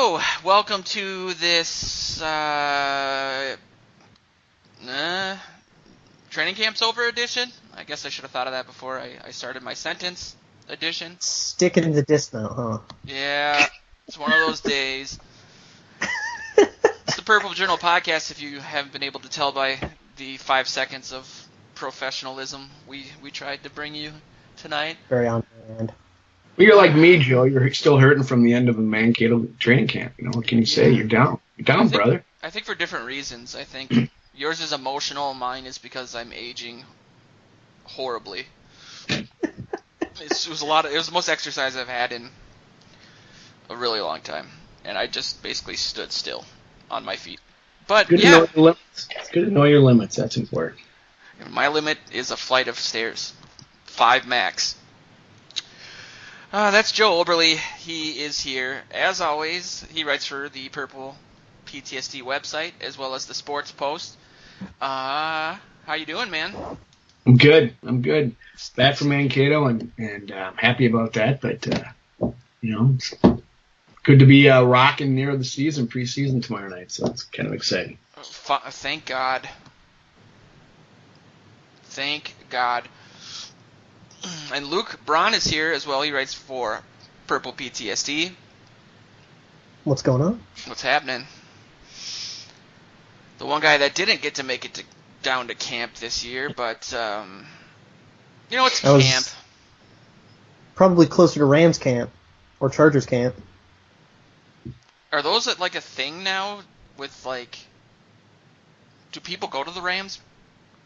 So, welcome to this training camp's over edition. I guess I should have thought of that before I started my sentence edition. Sticking in the disc now, huh? Yeah, it's one of those days. It's the Purple Journal podcast, if you haven't been able to tell by the 5 seconds of professionalism we tried to bring you tonight. Very on brand. Well, you're like me, Joe. You're still hurting from the end of the Mankato training camp. You know, what can you say? You're down. You're down, brother. I think for different reasons. I think yours is emotional. Mine is because I'm aging horribly. It was the most exercise I've had in a really long time, and I just basically stood still on my feet. But good to know your limits. It's good to know your limits. That's important. My limit is a flight of stairs, 5 max. That's Joe Oberly. He is here. As always, he writes for the Purple PTSD website as well as the Sports Post. How you doing, man? I'm good. Back from Mankato, and I'm happy about that. But, it's good to be rocking near the preseason tomorrow night, so it's kind of exciting. Thank God. Thank God. And Luke Braun is here as well. He writes for Purple PTSD. What's going on? What's happening? The one guy that didn't get to make it down to camp this year, but, it's camp. Probably closer to Rams camp or Chargers camp. Are those like a thing now with, do people go to the Rams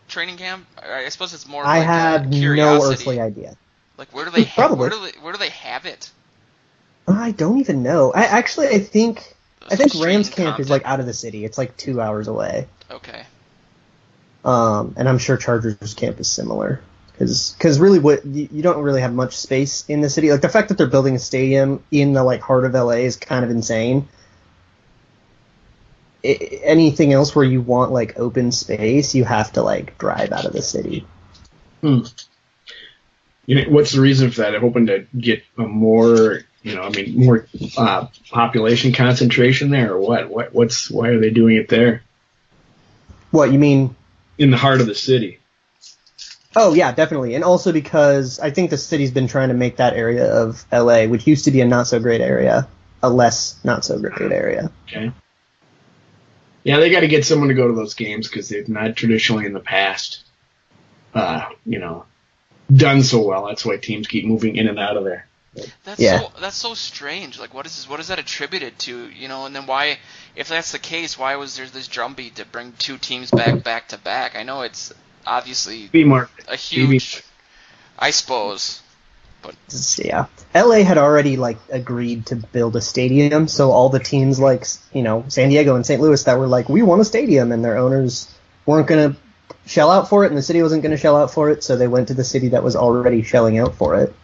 training camp? I suppose it's more. I have no earthly idea. Like, where do they Probably. Where do they have it? I don't even know. I think Rams camp is content. out of the city. It's 2 hours away. Okay. And I'm sure Chargers camp is similar because really you don't really have much space in the city. Like the fact that they're building a stadium in the heart of LA is kind of insane. Anything else where you want open space, you have to drive out of the city. What's the reason for that? I'm hoping to get a more population concentration there, or what? Why are they doing it there? What you mean? In the heart of the city. Oh yeah, definitely, and also because I think the city's been trying to make that area of LA, which used to be a not so great area, a less not so great area. Okay. Yeah, they got to get someone to go to those games because they've not traditionally in the past, done so well. That's why teams keep moving in and out of there. That's so strange. What is that attributed to? And then why, if that's the case, why was there this drumbeat to bring 2 teams back to back? I know it's obviously a huge, I suppose. But yeah, LA had already agreed to build a stadium, so all the teams San Diego and St. Louis that were we want a stadium, and their owners weren't going to shell out for it, and the city wasn't going to shell out for it, so they went to the city that was already shelling out for it.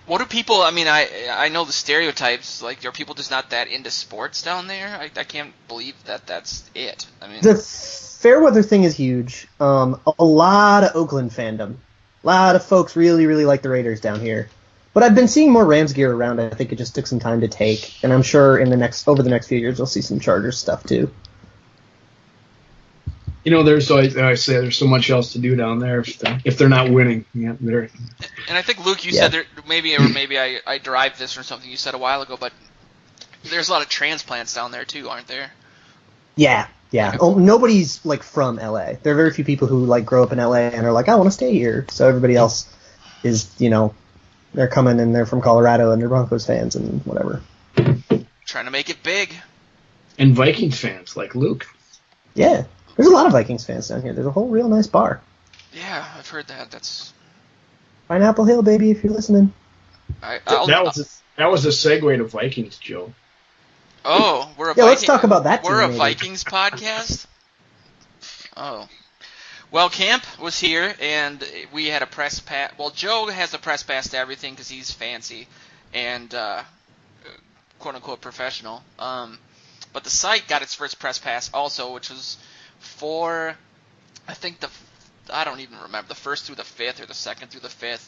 What do people? I mean, I know the stereotypes. Are people just not that into sports down there? I can't believe that's it. I mean, the Fairweather thing is huge. A lot of Oakland fandom. A lot of folks really, really like the Raiders down here. But I've been seeing more Rams gear around. I think it just took some time to take, and I'm sure over the next few years you'll see some Chargers stuff too. There's so much else to do down there if they're not winning. Yeah, they're. And I think Luke, you said there maybe I derived this from something you said a while ago, but there's a lot of transplants down there too, aren't there? Yeah. Oh, nobody's from LA. There are very few people who grow up in LA and are I want to stay here. So everybody else is they're coming and they're from Colorado and they're Broncos fans and whatever. Trying to make it big. And Vikings fans like Luke. Yeah. There's a lot of Vikings fans down here. There's a whole real nice bar. Yeah, I've heard that. That's Pineapple Hill, baby, if you're listening. That was a segue to Vikings, Joe. Oh, we're a let's talk about that. We're a Vikings podcast. Oh, well, camp was here, and we had a press pass. Well, Joe has a press pass to everything because he's fancy and quote unquote professional. But the site got its first press pass also, which was for, I think I don't even remember, the 1st through the 5th or the 2nd through the 5th.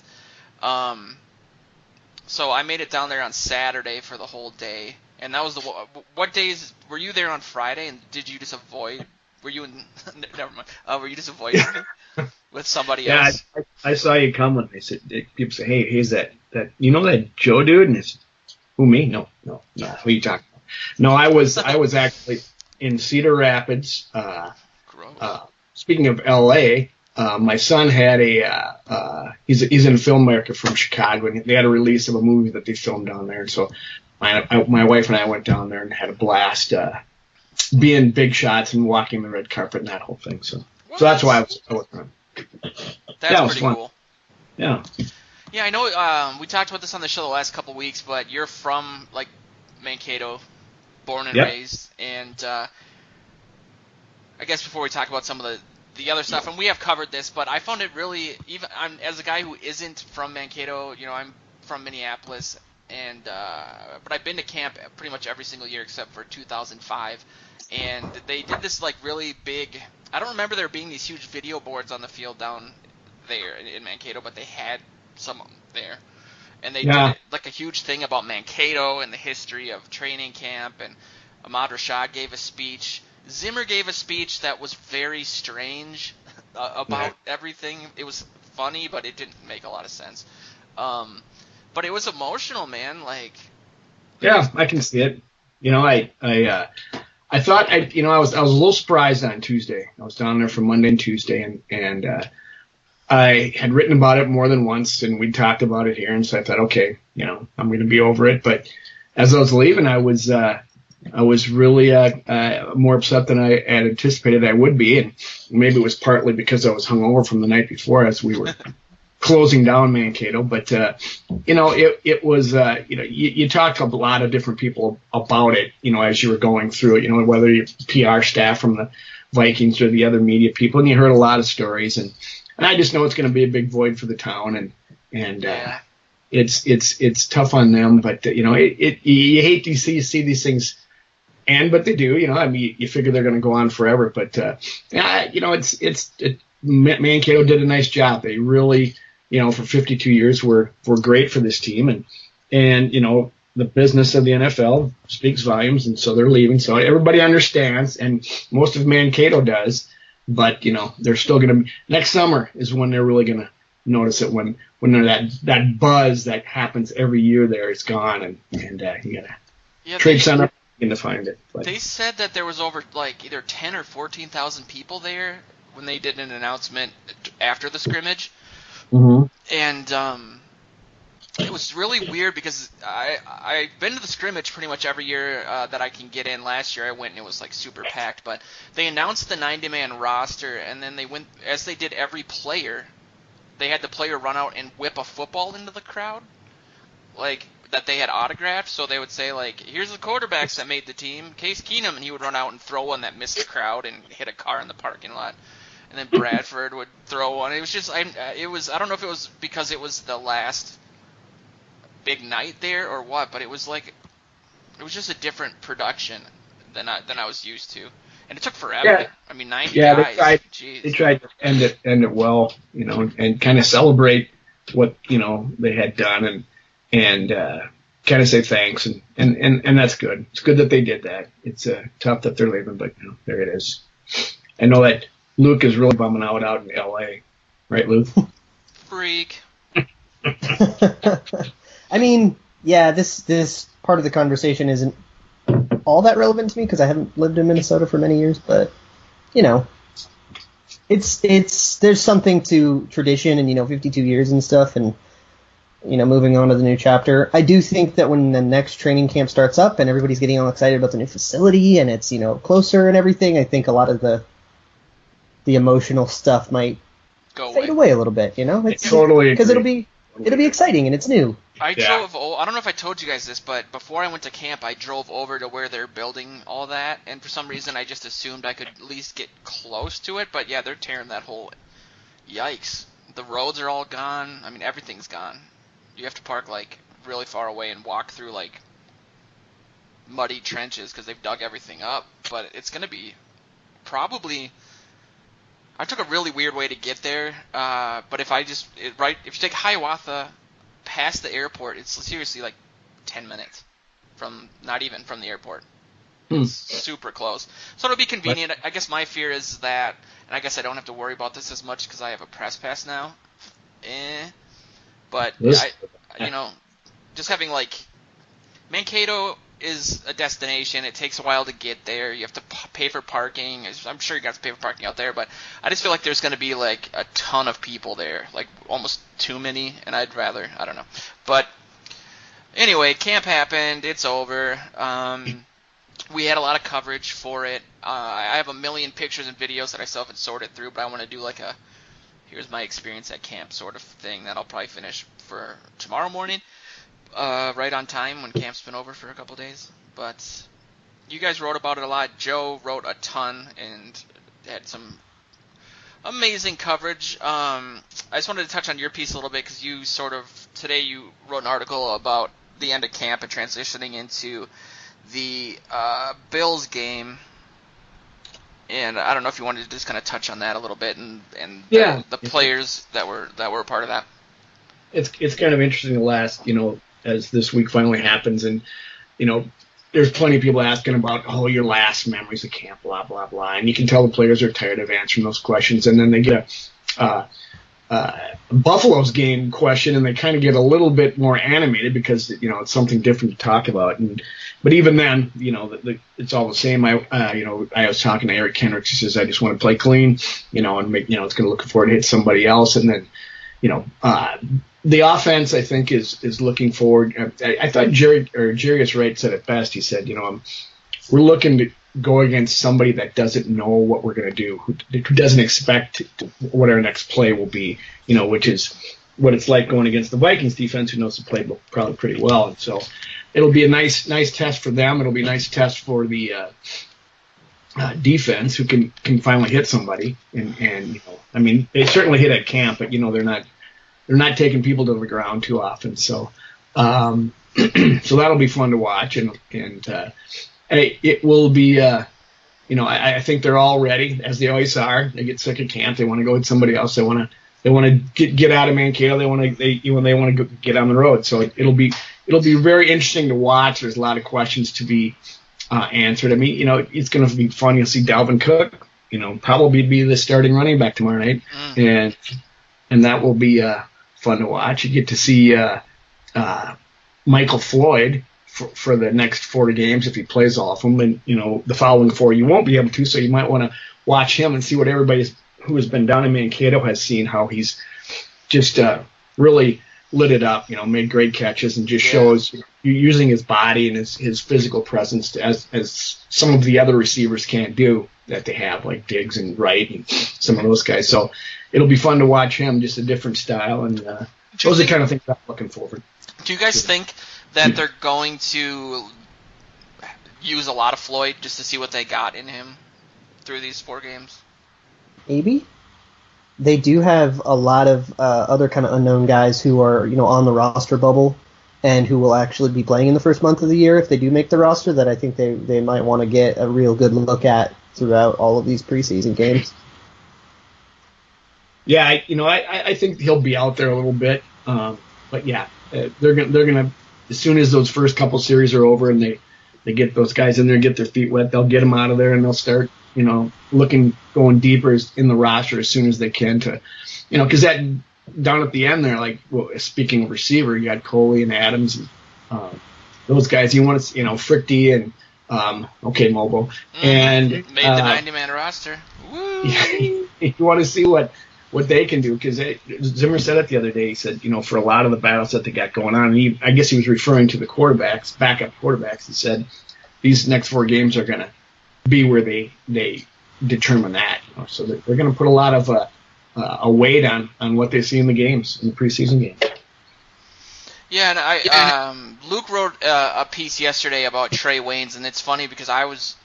So I made it down there on Saturday for the whole day, and that was what days were you there on Friday? And did you just avoid? Were you in? Never mind. Were you just avoiding me with somebody else? I saw you coming. They said people say, "Hey, he's that you know that Joe dude?" And it's who, me? No. Who are you talking about? No, I was actually in Cedar Rapids. Speaking of L.A., my son had he's in a filmmaker from Chicago, and they had a release of a movie that they filmed down there. And so my wife and I went down there and had a blast being big shots and walking the red carpet and that whole thing. So that's why I was around. That's pretty fun. cool. Yeah. Yeah, I know we talked about this on the show the last couple weeks, but you're from, like, Mankato, born and raised. And I guess before we talk about some of the other stuff, and we have covered this, but I found it really, as a guy who isn't from Mankato, I'm from Minneapolis, and but I've been to camp pretty much every single year except for 2005, and they did this like really big. I don't remember there being these huge video boards on the field down there in Mankato, but they had some there, and they did like a huge thing about Mankato and the history of training camp, and Ahmad Rashad gave a speech. Zimmer gave a speech that was very strange about everything. It was funny, but it didn't make a lot of sense. But it was emotional, man. Like, yeah, I can see it. I thought I was a little surprised on Tuesday. I was down there for Monday and Tuesday, and I had written about it more than once, and we talked about it here, and so I thought, okay, I'm going to be over it. But as I was leaving, I was really more upset than I had anticipated I would be, and maybe it was partly because I was hungover from the night before as we were closing down Mankato. But it was you talked to a lot of different people about it, as you were going through it, whether you're PR staff from the Vikings or the other media people, and you heard a lot of stories, and I just know it's going to be a big void for the town, and it's tough on them, but you hate to see these things. But they do, you figure they're going to go on forever. But, Mankato did a nice job. They really, for 52 years were great for this team. And the business of the NFL speaks volumes, and so they're leaving. So everybody understands, and most of Mankato does. But, they're still going to – next summer is when they're really going to notice it, when that buzz that happens every year there is gone, and you got to trade center. To find it. But they said that there was over like either 10 or 14,000 people there when they did an announcement after the scrimmage. Mm-hmm. And it was really weird because I've been to the scrimmage pretty much every year that I can get in. Last year I went and it was like super packed, but they announced the 90-man roster, and then they went, as they did every player, they had the player run out and whip a football into the crowd, like that they had autographed. So they would say, like, here's the quarterbacks that made the team, Case Keenum, and he would run out and throw one that missed the crowd and hit a car in the parking lot. And then Bradford would throw one. It was just, I don't know if it was because it was the last big night there or what, but it was just a different production than I was used to. And it took forever. Yeah. I mean, 90 guys. They tried to end it well, and kind of celebrate what, they had done, and kind of say thanks, and that's good. It's good that they did that. It's tough that they're leaving, but there it is. I know that Luke is really bumming out in L.A. Right, Luke? Freak. I mean, yeah, this part of the conversation isn't all that relevant to me because I haven't lived in Minnesota for many years, but it's there's something to tradition and 52 years and stuff, and moving on to the new chapter. I do think that when the next training camp starts up and everybody's getting all excited about the new facility and it's, closer and everything, I think a lot of the emotional stuff might fade away a little bit, It's totally, because it'll be exciting and it's new. I don't know if I told you guys this, but before I went to camp, I drove over to where they're building all that, and for some reason I just assumed I could at least get close to it, but yeah, they're tearing that whole, yikes. The roads are all gone. I mean, everything's gone. You have to park like really far away and walk through like muddy trenches because they've dug everything up. But it's going to be probably. I took a really weird way to get there. But if you take Hiawatha past the airport. It's seriously like 10 minutes not even from the airport. It's super close. So it'll be convenient. I guess my fear is that, and I guess I don't have to worry about this as much because I have a press pass now. But just having like Mankato is a destination. It takes a while to get there. You have to pay for parking. I'm sure you got to pay for parking out there, but I just feel like there's going to be like a ton of people there, like almost too many, and I don't know. But anyway, camp happened. It's over. We had a lot of coverage for it. I have a million pictures and videos that I still haven't sorted through, but I want to do like a here's my experience at camp sort of thing that I'll probably finish for tomorrow morning, right on time when camp's been over for a couple days. But you guys wrote about it a lot. Joe wrote a ton and had some amazing coverage. I just wanted to touch on your piece a little bit because today you wrote an article about the end of camp and transitioning into the Bills game. And I don't know if you wanted to just kind of touch on that a little bit and the players that were a part of that. It's kind of interesting the last, as this week finally happens, and there's plenty of people asking about your last memories of camp, blah blah blah, and you can tell the players are tired of answering those questions, and then they get a Buffalo's game question, and they kind of get a little bit more animated because it's something different to talk about. But even then, it's all the same. I was talking to Eric Kendricks. He says, "I just want to play clean, and make, it's going to look forward to hit somebody else." And then, the offense, I think, is looking forward. I thought Jarius Wright said it best. He said, we're looking to go against somebody that doesn't know what we're going to do, who doesn't expect what our next play will be, which is what it's like going against the Vikings defense, who knows the playbook probably pretty well. And so it'll be a nice test for them. It'll be a nice test for the defense, who can finally hit somebody. And they certainly hit at camp, but they're not taking people to the ground too often. So so that'll be fun to watch, and it will be. I think they're all ready, as they always are. They get sick of camp. They want to go with somebody else. They want to get out of Mankato. They want to get on the road. So it'll be very interesting to watch. There's a lot of questions to be answered. It's going to be fun. You'll see Dalvin Cook, probably be the starting running back tomorrow night, and that will be fun to watch. You get to see Michael Floyd for the next 4 games if he plays all of them, and the following 4 you won't be able to. So you might want to watch him and see what everybody who has been down in Mankato has seen, how he's just really lit it up. Made great catches and just shows using his body and his physical presence as some of the other receivers can't do that they have, like Diggs and Wright and some of those guys. So it'll be fun to watch him, just a different style, and those are the kind of things I'm looking forward. Do you guys think that they're going to use a lot of Floyd just to see what they got in him through these 4 games? Maybe. They do have a lot of other kind of unknown guys who are, on the roster bubble and who will actually be playing in the first month of the year if they do make the roster, that I think they might want to get a real good look at throughout all of these preseason games. Yeah, I think he'll be out there a little bit, but yeah, they're gonna as soon as those first couple series are over and they get those guys in there and get their feet wet, they'll get them out of there and they'll start going deeper in the roster as soon as they can to, because that down at the end there, like, well, speaking of receiver, you got Coley and Adams and those guys. You want to, Fricky and Mobo and made the 90-man roster. Woo! You want to see what they can do, because Zimmer said it the other day. He said, for a lot of the battles that they got going on, and I guess he was referring to the backup quarterbacks. He said these next 4 games are going to be where they determine that. So they're going to put a lot of a weight on what they see in the games, in the preseason games. Yeah, and Luke wrote a piece yesterday about Trey Waynes, and it's funny because I was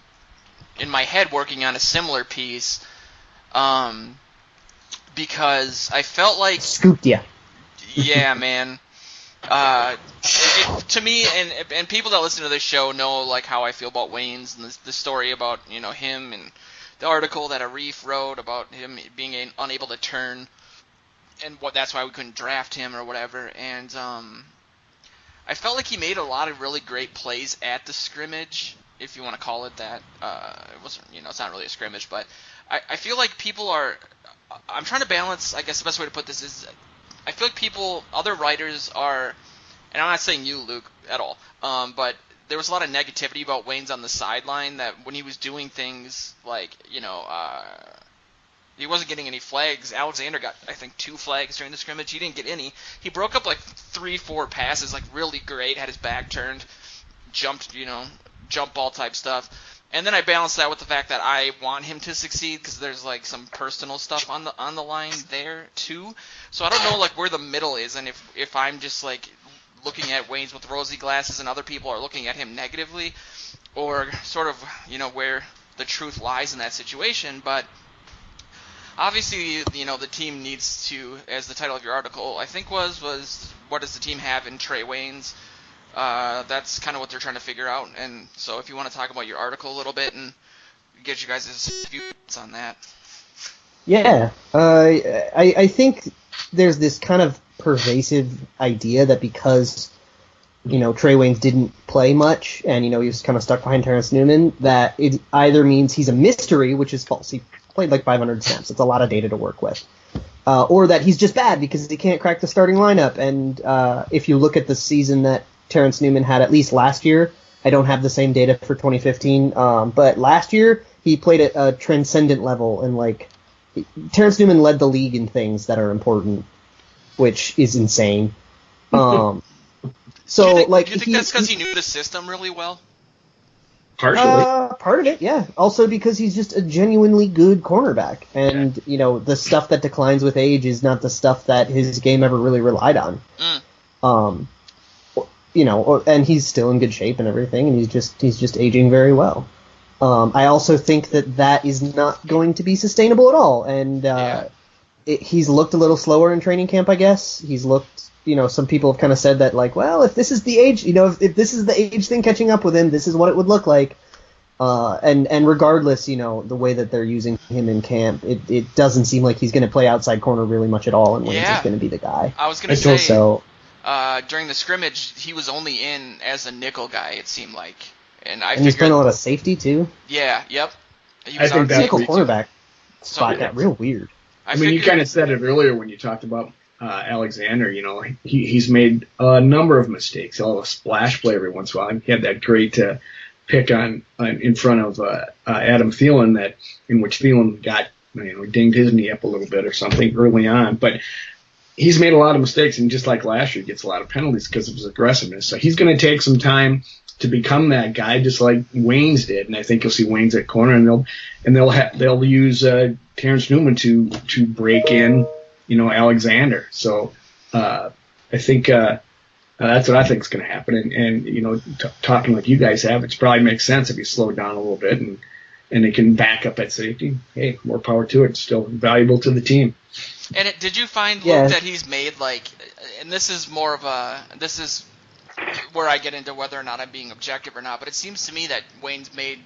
in my head working on a similar piece. Because I felt like scooped ya. Yeah, man. To me, and people that listen to this show know like how I feel about Waynes and the story about him, and the article that Arif wrote about him being unable to turn that's why we couldn't draft him or whatever. And I felt like he made a lot of really great plays at the scrimmage, if you want to call it that. It wasn't, it's not really a scrimmage, but I feel like people are. I'm trying to balance. I guess the best way to put this is, I feel like other writers are, and I'm not saying you, Luke, at all, but there was a lot of negativity about Waynes on the sideline, that when he was doing things like, he wasn't getting any flags. Alexander got, I think, 2 flags during the scrimmage. He didn't get any. He broke up like 3-4 passes, like really great, had his back turned, jumped, jump ball type stuff. And then I balanced that with the fact that I want him to succeed, because there's like some personal stuff on the line there too. So I don't know like where the middle is, and if I'm just like looking at Waynes with rosy glasses and other people are looking at him negatively, or sort of where the truth lies in that situation. But obviously, the team needs to, as the title of your article, I think was what does the team have in Trey Waynes? That's kind of what they're trying to figure out. And so if you want to talk about your article a little bit and get you guys' views on that. Yeah. I think there's this kind of pervasive idea that because, Trey Waynes didn't play much and, he was kind of stuck behind Terrence Newman, that it either means he's a mystery, which is false. He played like 500 snaps. It's a lot of data to work with. Or that he's just bad because he can't crack the starting lineup. And if you look at the season that Terrence Newman had at least last year, I don't have the same data for 2015, but last year he played at a transcendent level, and like Terrence Newman led the league in things that are important, which is insane. So do you like, think that's because he knew the system really well? Partially. Part of it, yeah. Also because he's just a genuinely good cornerback, and the stuff that declines with age is not the stuff that his game ever really relied on. And he's still in good shape and everything, and he's just aging very well. I also think that is not going to be sustainable at all, and he's looked a little slower in training camp, I guess. He's looked, some people have kind of said that, like, well, if this is the age, if this is the age thing catching up with him, this is what it would look like. And regardless, the way that they're using him in camp, it doesn't seem like he's going to play outside corner really much at all, and Waynes is going to be the guy. I was going to say, so, during the scrimmage, he was only in as a nickel guy, it seemed like. And he's playing a lot of safety, too. Yeah, yep. He I was think that's nickel cornerback spot got real weird. I mean, you kind of said it earlier when you talked about Alexander. He's made a number of mistakes. He'll have a splash play every once in a while. He had that great pick on in front of Adam Thielen, in which Thielen got dinged his knee up a little bit or something early on. But he's made a lot of mistakes, and just like last year, gets a lot of penalties because of his aggressiveness. So he's going to take some time to become that guy, just like Waynes did. And I think you'll see Waynes at corner, and they'll use Terrence Newman to break in, Alexander. So I think that's what I think is going to happen. And talking like you guys have, it probably makes sense if you slow it down a little bit and they can back up at safety. Hey, more power to it. It's still valuable to the team. And did you find, Luke, that he's made and this is where I get into whether or not I'm being objective or not, but it seems to me that Wayne's made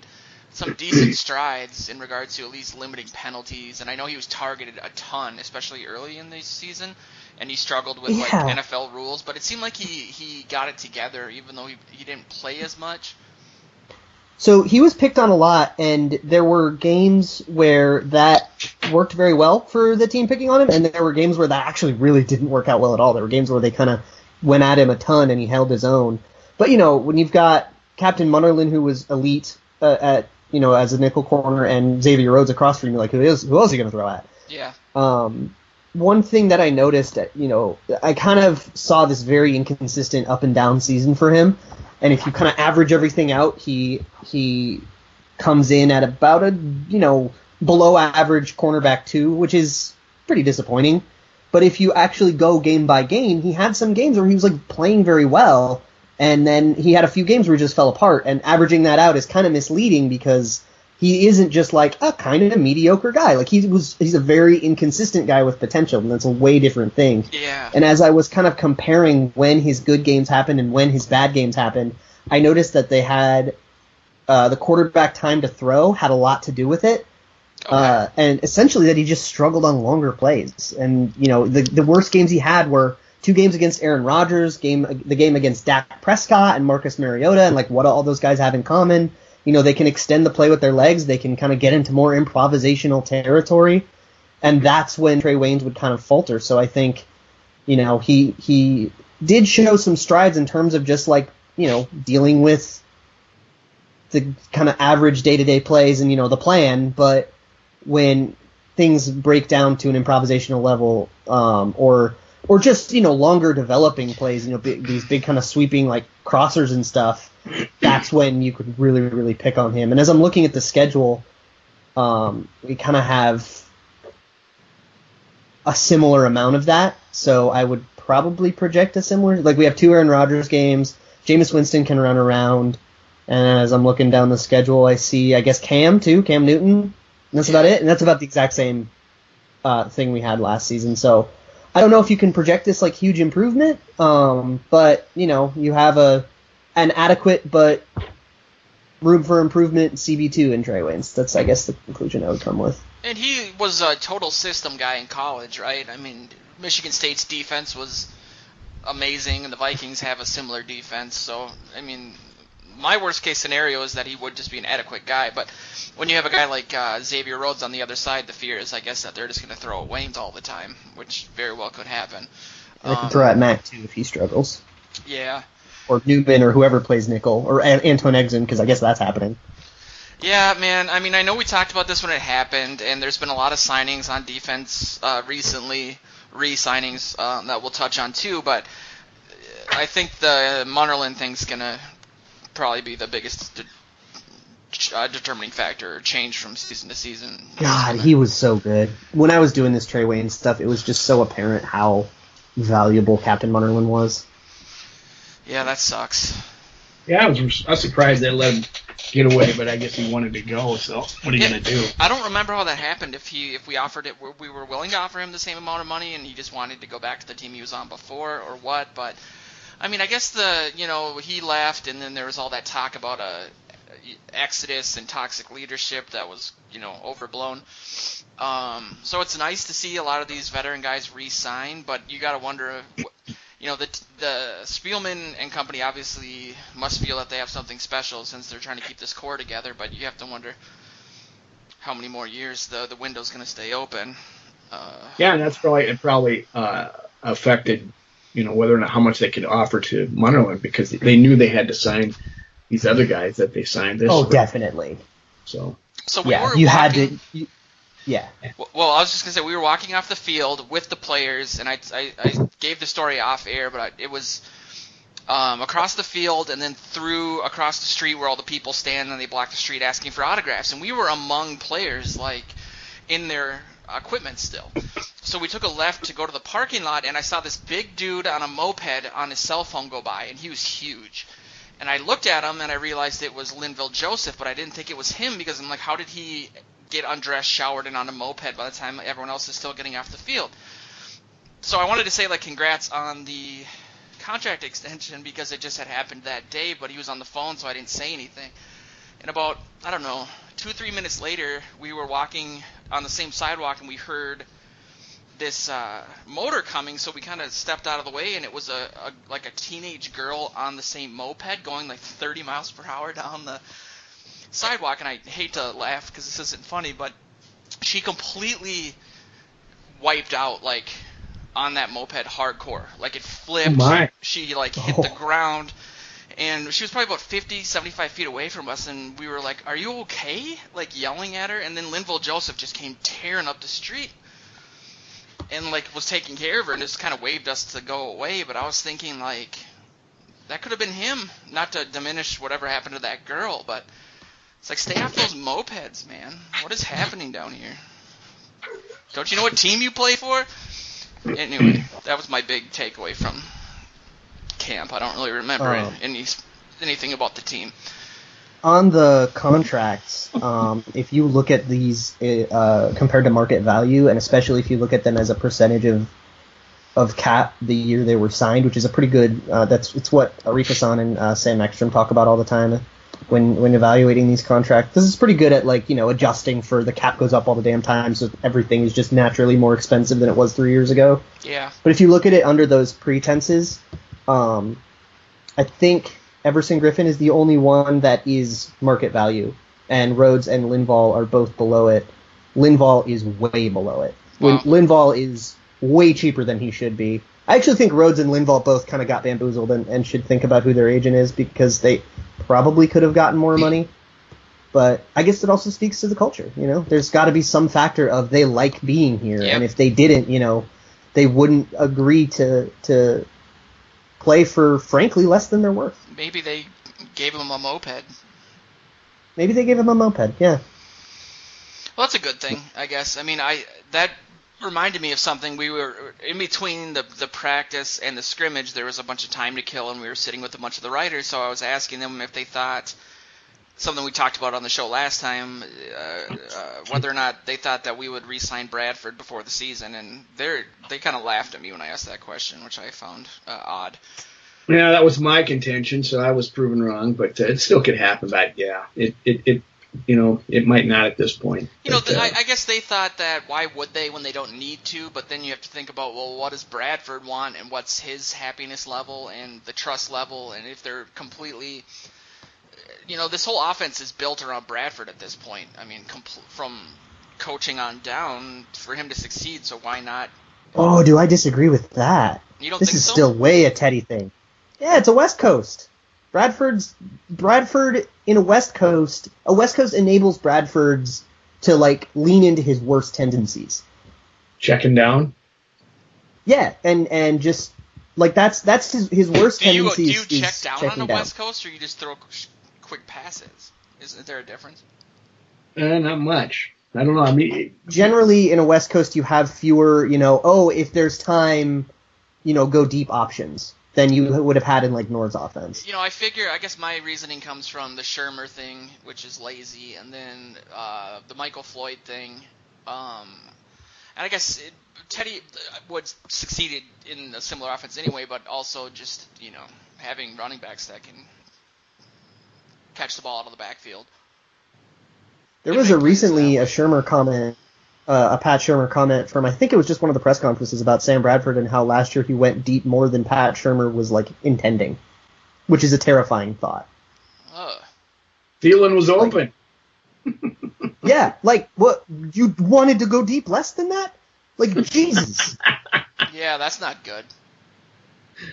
some decent strides in regards to at least limiting penalties, and I know he was targeted a ton, especially early in the season, and he struggled with NFL rules, but it seemed like he got it together even though he didn't play as much. So he was picked on a lot, and there were games where that worked very well for the team picking on him, and there were games where that actually really didn't work out well at all. There were games where they kind of went at him a ton, and he held his own. But, when you've got Captain Munnerlyn, who was elite at as a nickel corner, and Xavier Rhodes across from you, like, who else are you going to throw at? Yeah. One thing that I noticed, I kind of saw this very inconsistent up and down season for him. And if you kind of average everything out, he comes in at about a, below average cornerback 2, which is pretty disappointing. But if you actually go game by game, he had some games where he was like playing very well, and then he had a few games where he just fell apart. And averaging that out is kind of misleading because he isn't just like a kind of mediocre guy. Like he's a very inconsistent guy with potential, and that's a way different thing. Yeah. And as I was kind of comparing when his good games happened and when his bad games happened, I noticed that they had the quarterback time to throw had a lot to do with it. Okay. And essentially that he just struggled on longer plays. And, the worst games he had were 2 games against Aaron Rodgers, the game against Dak Prescott and Marcus Mariota, and what do all those guys have in common? They can extend the play with their legs. They can kind of get into more improvisational territory. And that's when Trey Waynes would kind of falter. So I think, he did show some strides in terms of just dealing with the kind of average day-to-day plays and, the plan. But when things break down to an improvisational level, or just, longer developing plays, these big kind of sweeping crossers and stuff, that's when you could really, really pick on him. And as I'm looking at the schedule, we kind of have a similar amount of that. So I would probably project a similar, we have 2 Aaron Rodgers games. Jameis Winston can run around. And as I'm looking down the schedule, I see, I guess, Cam Newton. And that's about it. And that's about the exact same thing we had last season. So I don't know if you can project this huge improvement. But, you have an adequate but room for improvement CB2 in Trey Waynes. That's, I guess, the conclusion I would come with. And he was a total system guy in college, right? I mean, Michigan State's defense was amazing, and the Vikings have a similar defense. So, I mean, my worst-case scenario is that he would just be an adequate guy. But when you have a guy like Xavier Rhodes on the other side, the fear is, I guess, that they're just going to throw at Waynes all the time, which very well could happen. They could throw at Matt, too, if he struggles. Yeah. Or Newman, or whoever plays nickel, or Antoine Exum, because I guess that's happening. Yeah, man. I mean, I know we talked about this when it happened, and there's been a lot of signings on defense recently, re-signings that we'll touch on too, but I think the Munnerlyn thing's going to probably be the biggest determining factor, or change from season to season. God, he was so good. When I was doing this Trey Waynes stuff, it was just so apparent how valuable Captain Munnerlyn was. Yeah, that sucks. Yeah, I was surprised they let him get away, but I guess he wanted to go, so what are you going to do? I don't remember how that happened, if we offered it, we were willing to offer him the same amount of money and he just wanted to go back to the team he was on before, or what, but I mean, I guess he left, and then there was all that talk about exodus and toxic leadership that was, overblown. So it's nice to see a lot of these veteran guys re-sign, but you got to wonder, the Spielman and company obviously must feel that they have something special since they're trying to keep this core together, but you have to wonder how many more years the window's going to stay open. Yeah, and that's probably affected, whether or not how much they could offer to Munnerlyn, because they knew they had to sign these other guys that they signed this. Oh, definitely. So Yeah. Well, I was just going to say, we were walking off the field with the players, and I gave the story off air, but it was across the field and then through across the street where all the people stand and they block the street asking for autographs. And we were among players, in their equipment still. So we took a left to go to the parking lot, and I saw this big dude on a moped on his cell phone go by, and he was huge. And I looked at him, and I realized it was Linville Joseph, but I didn't think it was him, because I'm like, how did he get undressed, showered, and on a moped by the time everyone else is still getting off the field? So I wanted to say, congrats on the contract extension, because it just had happened that day, but he was on the phone, so I didn't say anything. And about, 2-3 minutes later, we were walking on the same sidewalk, and we heard this motor coming, so we kind of stepped out of the way, and it was a teenage girl on the same moped going 30 miles per hour down the sidewalk. And I hate to laugh because this isn't funny, but she completely wiped out on that moped hardcore. It flipped. Oh my. She hit the ground, and she was probably about 50-75 feet away from us, and we were like, are you okay? Yelling at her. And then Linville Joseph just came tearing up the street and was taking care of her and just kind of waved us to go away. But I was thinking that could have been him. Not to diminish whatever happened to that girl, but it's stay off those mopeds, man. What is happening down here? Don't you know what team you play for? Anyway, that was my big takeaway from camp. I don't really remember anything about the team. On the contracts, if you look at these compared to market value, and especially if you look at them as a percentage of cap the year they were signed, which is a pretty good. It's what Arif Hassan and Sam Ekstrom talk about all the time. when evaluating these contracts. This is pretty good at adjusting for the cap goes up all the damn time, so everything is just naturally more expensive than it was 3 years ago. Yeah. But if you look at it under those pretenses, I think Everson Griffin is the only one that is market value, and Rhodes and Linval are both below it. Linval is way below it. Wow. Linval is way cheaper than he should be. I actually think Rhodes and Linval both kind of got bamboozled and should think about who their agent is, because they probably could have gotten more money. But I guess it also speaks to the culture. There's got to be some factor of they like being here, Yep. and if they didn't, they wouldn't agree to play for, frankly, less than they're worth. Maybe they gave him a moped. Maybe they gave him a moped, yeah. Well, that's a good thing, I guess. I mean, that reminded me of something. We were in between the practice and the scrimmage. There was a bunch of time to kill, and we were sitting with a bunch of the writers. So I was asking them if they thought something we talked about on the show last time, whether or not they thought that we would re-sign Bradford before the season, and they kind of laughed at me when I asked that question, which I found odd. Yeah, that was my contention, so I was proven wrong, but it still could happen. But yeah, it might not at this point. I guess they thought that why would they when they don't need to, but then you have to think about, well, what does Bradford want, and what's his happiness level and the trust level, and if they're completely, this whole offense is built around Bradford at this point. I mean, from coaching on down for him to succeed, so why not? Oh, do I disagree with that? You don't this think is so? Still way a Teddy thing. Yeah, it's a West Coast. Bradford in a West Coast enables Bradford's to lean into his worst tendencies. Checking down? Yeah, and just that's his worst tendencies. Do you check down on the down. West Coast, or you just throw quick passes? Isn't there a difference? Not much. I don't know. I mean, generally in a West Coast you have fewer, if there's time, go deep options than you would have had in Nord's offense. I guess my reasoning comes from the Shermer thing, which is lazy, and then the Michael Floyd thing. And I guess Teddy would succeeded in a similar offense anyway, but also just, having running backs that can catch the ball out of the backfield. There was recently a Shermer comment, a Pat Shermer comment from, I think it was just one of the press conferences about Sam Bradford and how last year he went deep more than Pat Shermer was intending, which is a terrifying thought. Thielen was open. Yeah, what, you wanted to go deep less than that? Jesus. Yeah, that's not good.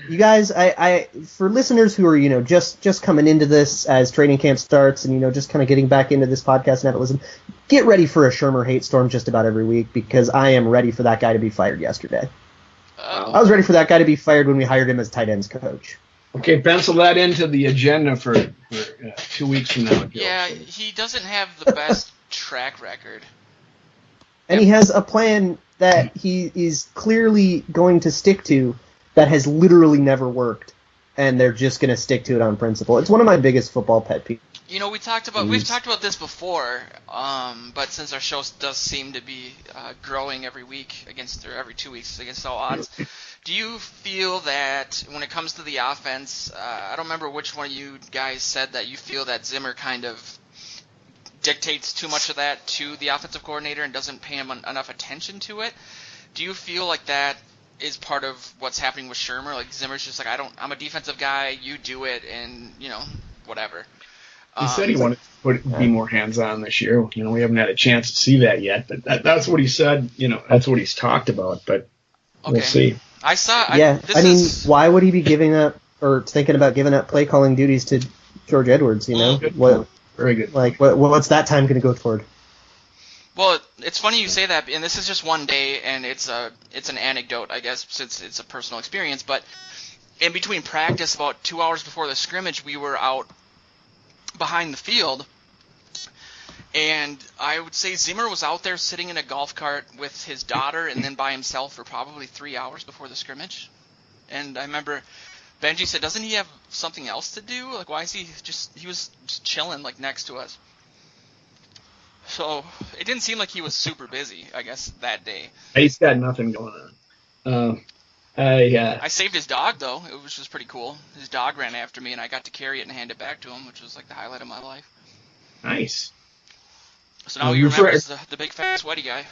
You guys, I for listeners who are, just coming into this as training camp starts and, just kind of getting back into this podcast and have it listen, get ready for a Shermer hate storm just about every week, because I am ready for that guy to be fired yesterday. I was ready for that guy to be fired when we hired him as tight ends coach. Okay, pencil that into the agenda for 2 weeks from now. Joe. Yeah, he doesn't have the best track record. And he has a plan that he is clearly going to stick to that has literally never worked, and they're just going to stick to it on principle. It's one of my biggest football pet peeves. We've talked about this before, but since our show does seem to be growing every week every 2 weeks against all odds, do you feel that when it comes to the offense, I don't remember which one of you guys said that you feel that Zimmer kind of dictates too much of that to the offensive coordinator and doesn't pay him enough attention to it? Do you feel like that is part of what's happening with Shermer? Zimmer's just I'm a defensive guy, you do it, and, whatever. He said he wanted to be more hands-on this year. We haven't had a chance to see that yet, but that's what he said. That's what he's talked about, but we'll see. Why would he be giving up or thinking about giving up play calling duties to George Edwards, Very good. What's that time going to go toward? Well, it's funny you say that, and this is just one day, and it's an anecdote, I guess, since it's a personal experience, but in between practice, about 2 hours before the scrimmage, we were out behind the field, and I would say Zimmer was out there sitting in a golf cart with his daughter and then by himself for probably 3 hours before the scrimmage. And I remember Benji said, doesn't he have something else to do? Why is he was just chilling next to us. So it didn't seem like he was super busy, I guess, that day. He's got nothing going on. I saved his dog, though, which was pretty cool. His dog ran after me, and I got to carry it and hand it back to him, which was like the highlight of my life. Nice. So now he remembers the big fat sweaty guy.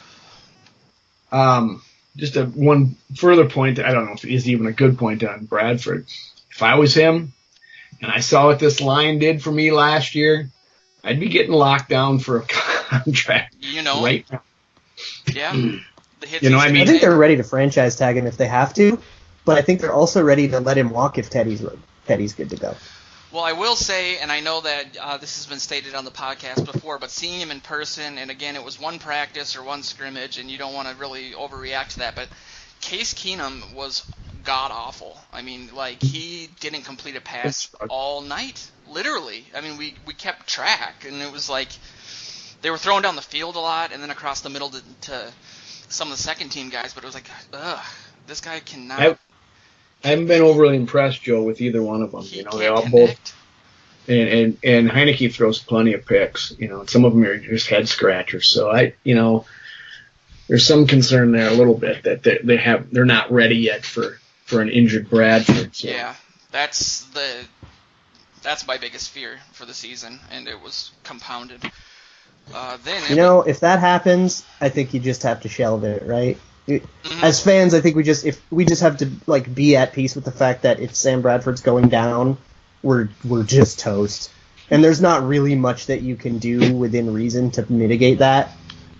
Just one further point. I don't know if it is even a good point on Bradford. If I was him, and I saw what this line did for me last year, I'd be getting locked down for a contract. Right now. Yeah. I think they're ready to franchise tag him if they have to, but I think they're also ready to let him walk if Teddy's good to go. Well, I will say, and I know that this has been stated on the podcast before, but seeing him in person, and again, it was one practice or one scrimmage, and you don't want to really overreact to that, but Case Keenum was god-awful. I mean, like, he didn't complete a pass all night, literally. I mean, we kept track, and it was like they were throwing down the field a lot and then across the middle to some of the second-team guys, but it was like, ugh, this guy cannot. I haven't been overly impressed, Joe, with either one of them. They all both, and Heineke throws plenty of picks. Some of them are just head scratchers. So there's some concern there a little bit that they're not ready yet for an injured Bradford. So. Yeah, that's my biggest fear for the season, and it was compounded. If that happens, I think you just have to shelve it, right? As fans, I think we just have to be at peace with the fact that if Sam Bradford's going down, we're just toast. And there's not really much that you can do within reason to mitigate that.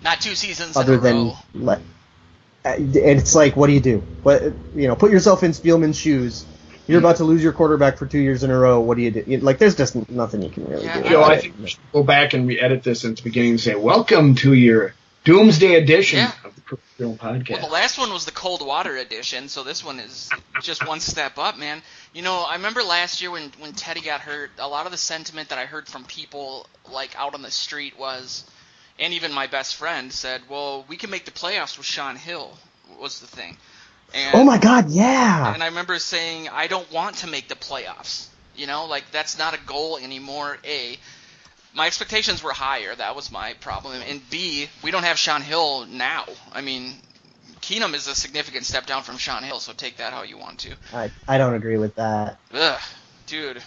Not 2 seasons other in a row. It's like, what do you do? Put yourself in Spielman's shoes. You're about to lose your quarterback for 2 years in a row. What do you do? There's just nothing you can really do. Joe, I think we should go back and re-edit this at the beginning and say, welcome to your Doomsday edition of the Purple Podcast. Well, the last one was the cold water edition, so this one is just one step up, man. I remember last year when Teddy got hurt, a lot of the sentiment that I heard from people out on the street was, and even my best friend said, well, we can make the playoffs with Sean Hill, was the thing. And, oh my God, yeah. And I remember saying, I don't want to make the playoffs. That's not a goal anymore, A. My expectations were higher. That was my problem. And B, we don't have Sean Hill now. I mean, Keenum is a significant step down from Sean Hill, so take that how you want to. I don't agree with that. Ugh, dude.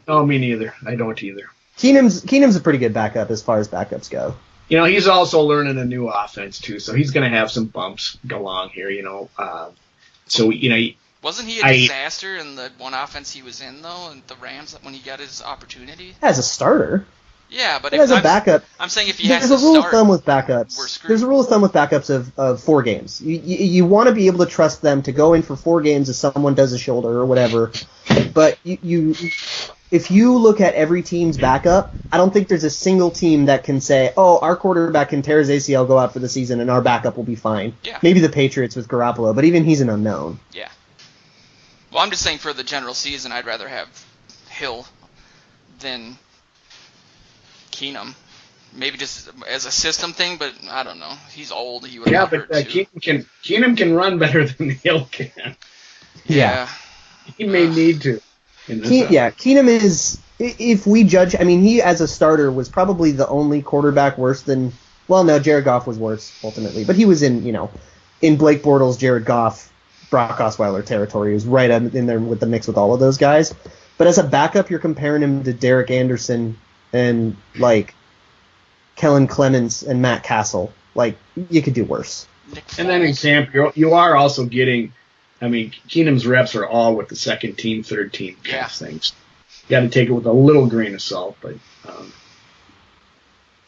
No, me neither. I don't either. Keenum's a pretty good backup as far as backups go. He's also learning a new offense, too, so he's going to have some bumps along here, Wasn't he a disaster in the one offense he was in, though, in the Rams when he got his opportunity? As a starter. Yeah, but as a backup, I'm saying if he has to start, there's a rule of thumb with backups. We're screwed. There's a rule of thumb with backups of 4 games. You want to be able to trust them to go in for 4 games if someone does a shoulder or whatever. But if you look at every team's backup, I don't think there's a single team that can say, oh, our quarterback can tear his ACL, go out for the season, and our backup will be fine. Yeah. Maybe the Patriots with Garoppolo, but even he's an unknown. Yeah. Well, I'm just saying for the general season, I'd rather have Hill than Keenum. Maybe just as a system thing, but I don't know. He's old. He would have hurt too. Keenum can run better than Hill can. Yeah. He may need to. Keenum is, if we judge, he as a starter was probably the only quarterback worse than, well, no, Jared Goff was worse ultimately, but he was in Blake Bortles, Jared Goff, Brock Osweiler territory. He was right in there with the mix with all of those guys. But as a backup, you're comparing him to Derek Anderson and Kellen Clemens and Matt Castle. You could do worse. And then in camp, you are also getting, Keenum's reps are all with the second team, third team kind of things. You got to take it with a little grain of salt, but.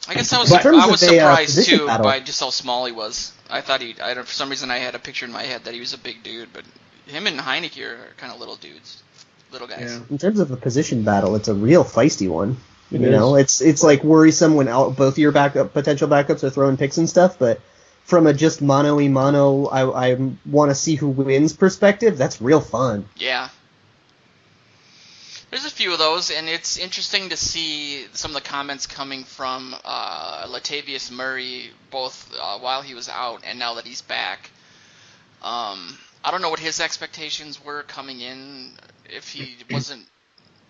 I guess I was surprised too by just how small he was. I thought for some reason I had a picture in my head that he was a big dude, but him and Heineke are kind of little dudes, little guys. Yeah. In terms of a position battle, it's a real feisty one. It's worrisome when both of your potential backups are throwing picks and stuff, but from a just mano-y-mano, I want to see who wins perspective, that's real fun. Yeah. There's a few of those, and it's interesting to see some of the comments coming from Latavius Murray, both while he was out and now that he's back. I don't know what his expectations were coming in, if he wasn't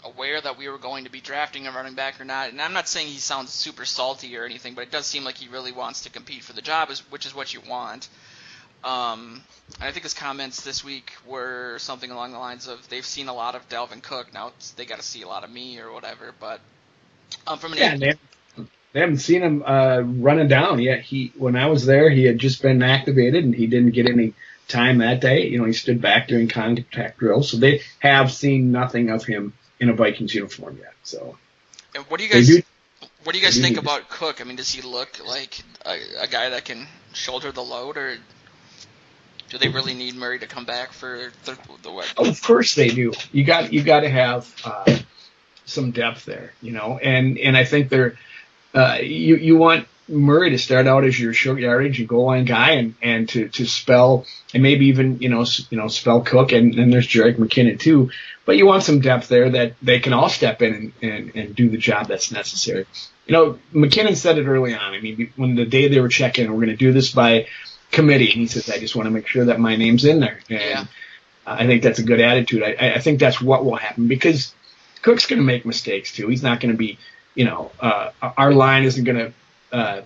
aware that we were going to be drafting a running back or not. And I'm not saying he sounds super salty or anything, but it does seem like he really wants to compete for the job, which is what you want. I think his comments this week were something along the lines of they've seen a lot of Dalvin Cook, now they got to see a lot of me or whatever. But from an they haven't seen him running down yet. When I was there, he had just been activated and he didn't get any time that day. He stood back during contact drills, so they have seen nothing of him in a Vikings uniform yet. So, and what do you guys think about Cook? I mean, does he look like a guy that can shoulder the load, or do they really need Murray to come back for the what? Oh, of course they do. You got to have some depth there, and I think they're you want Murray to start out as your short yardage and goal line guy, and to spell and maybe even spell Cook, and then there's Jerick McKinnon too. But you want some depth there that they can all step in and do the job that's necessary. McKinnon said it early on. I mean, when the day they were checking, we're going to do this by committee, and he says, I just want to make sure that my name's in there. And I think that's a good attitude. I think that's what will happen, because Cook's going to make mistakes too. He's not going to be, our line isn't going to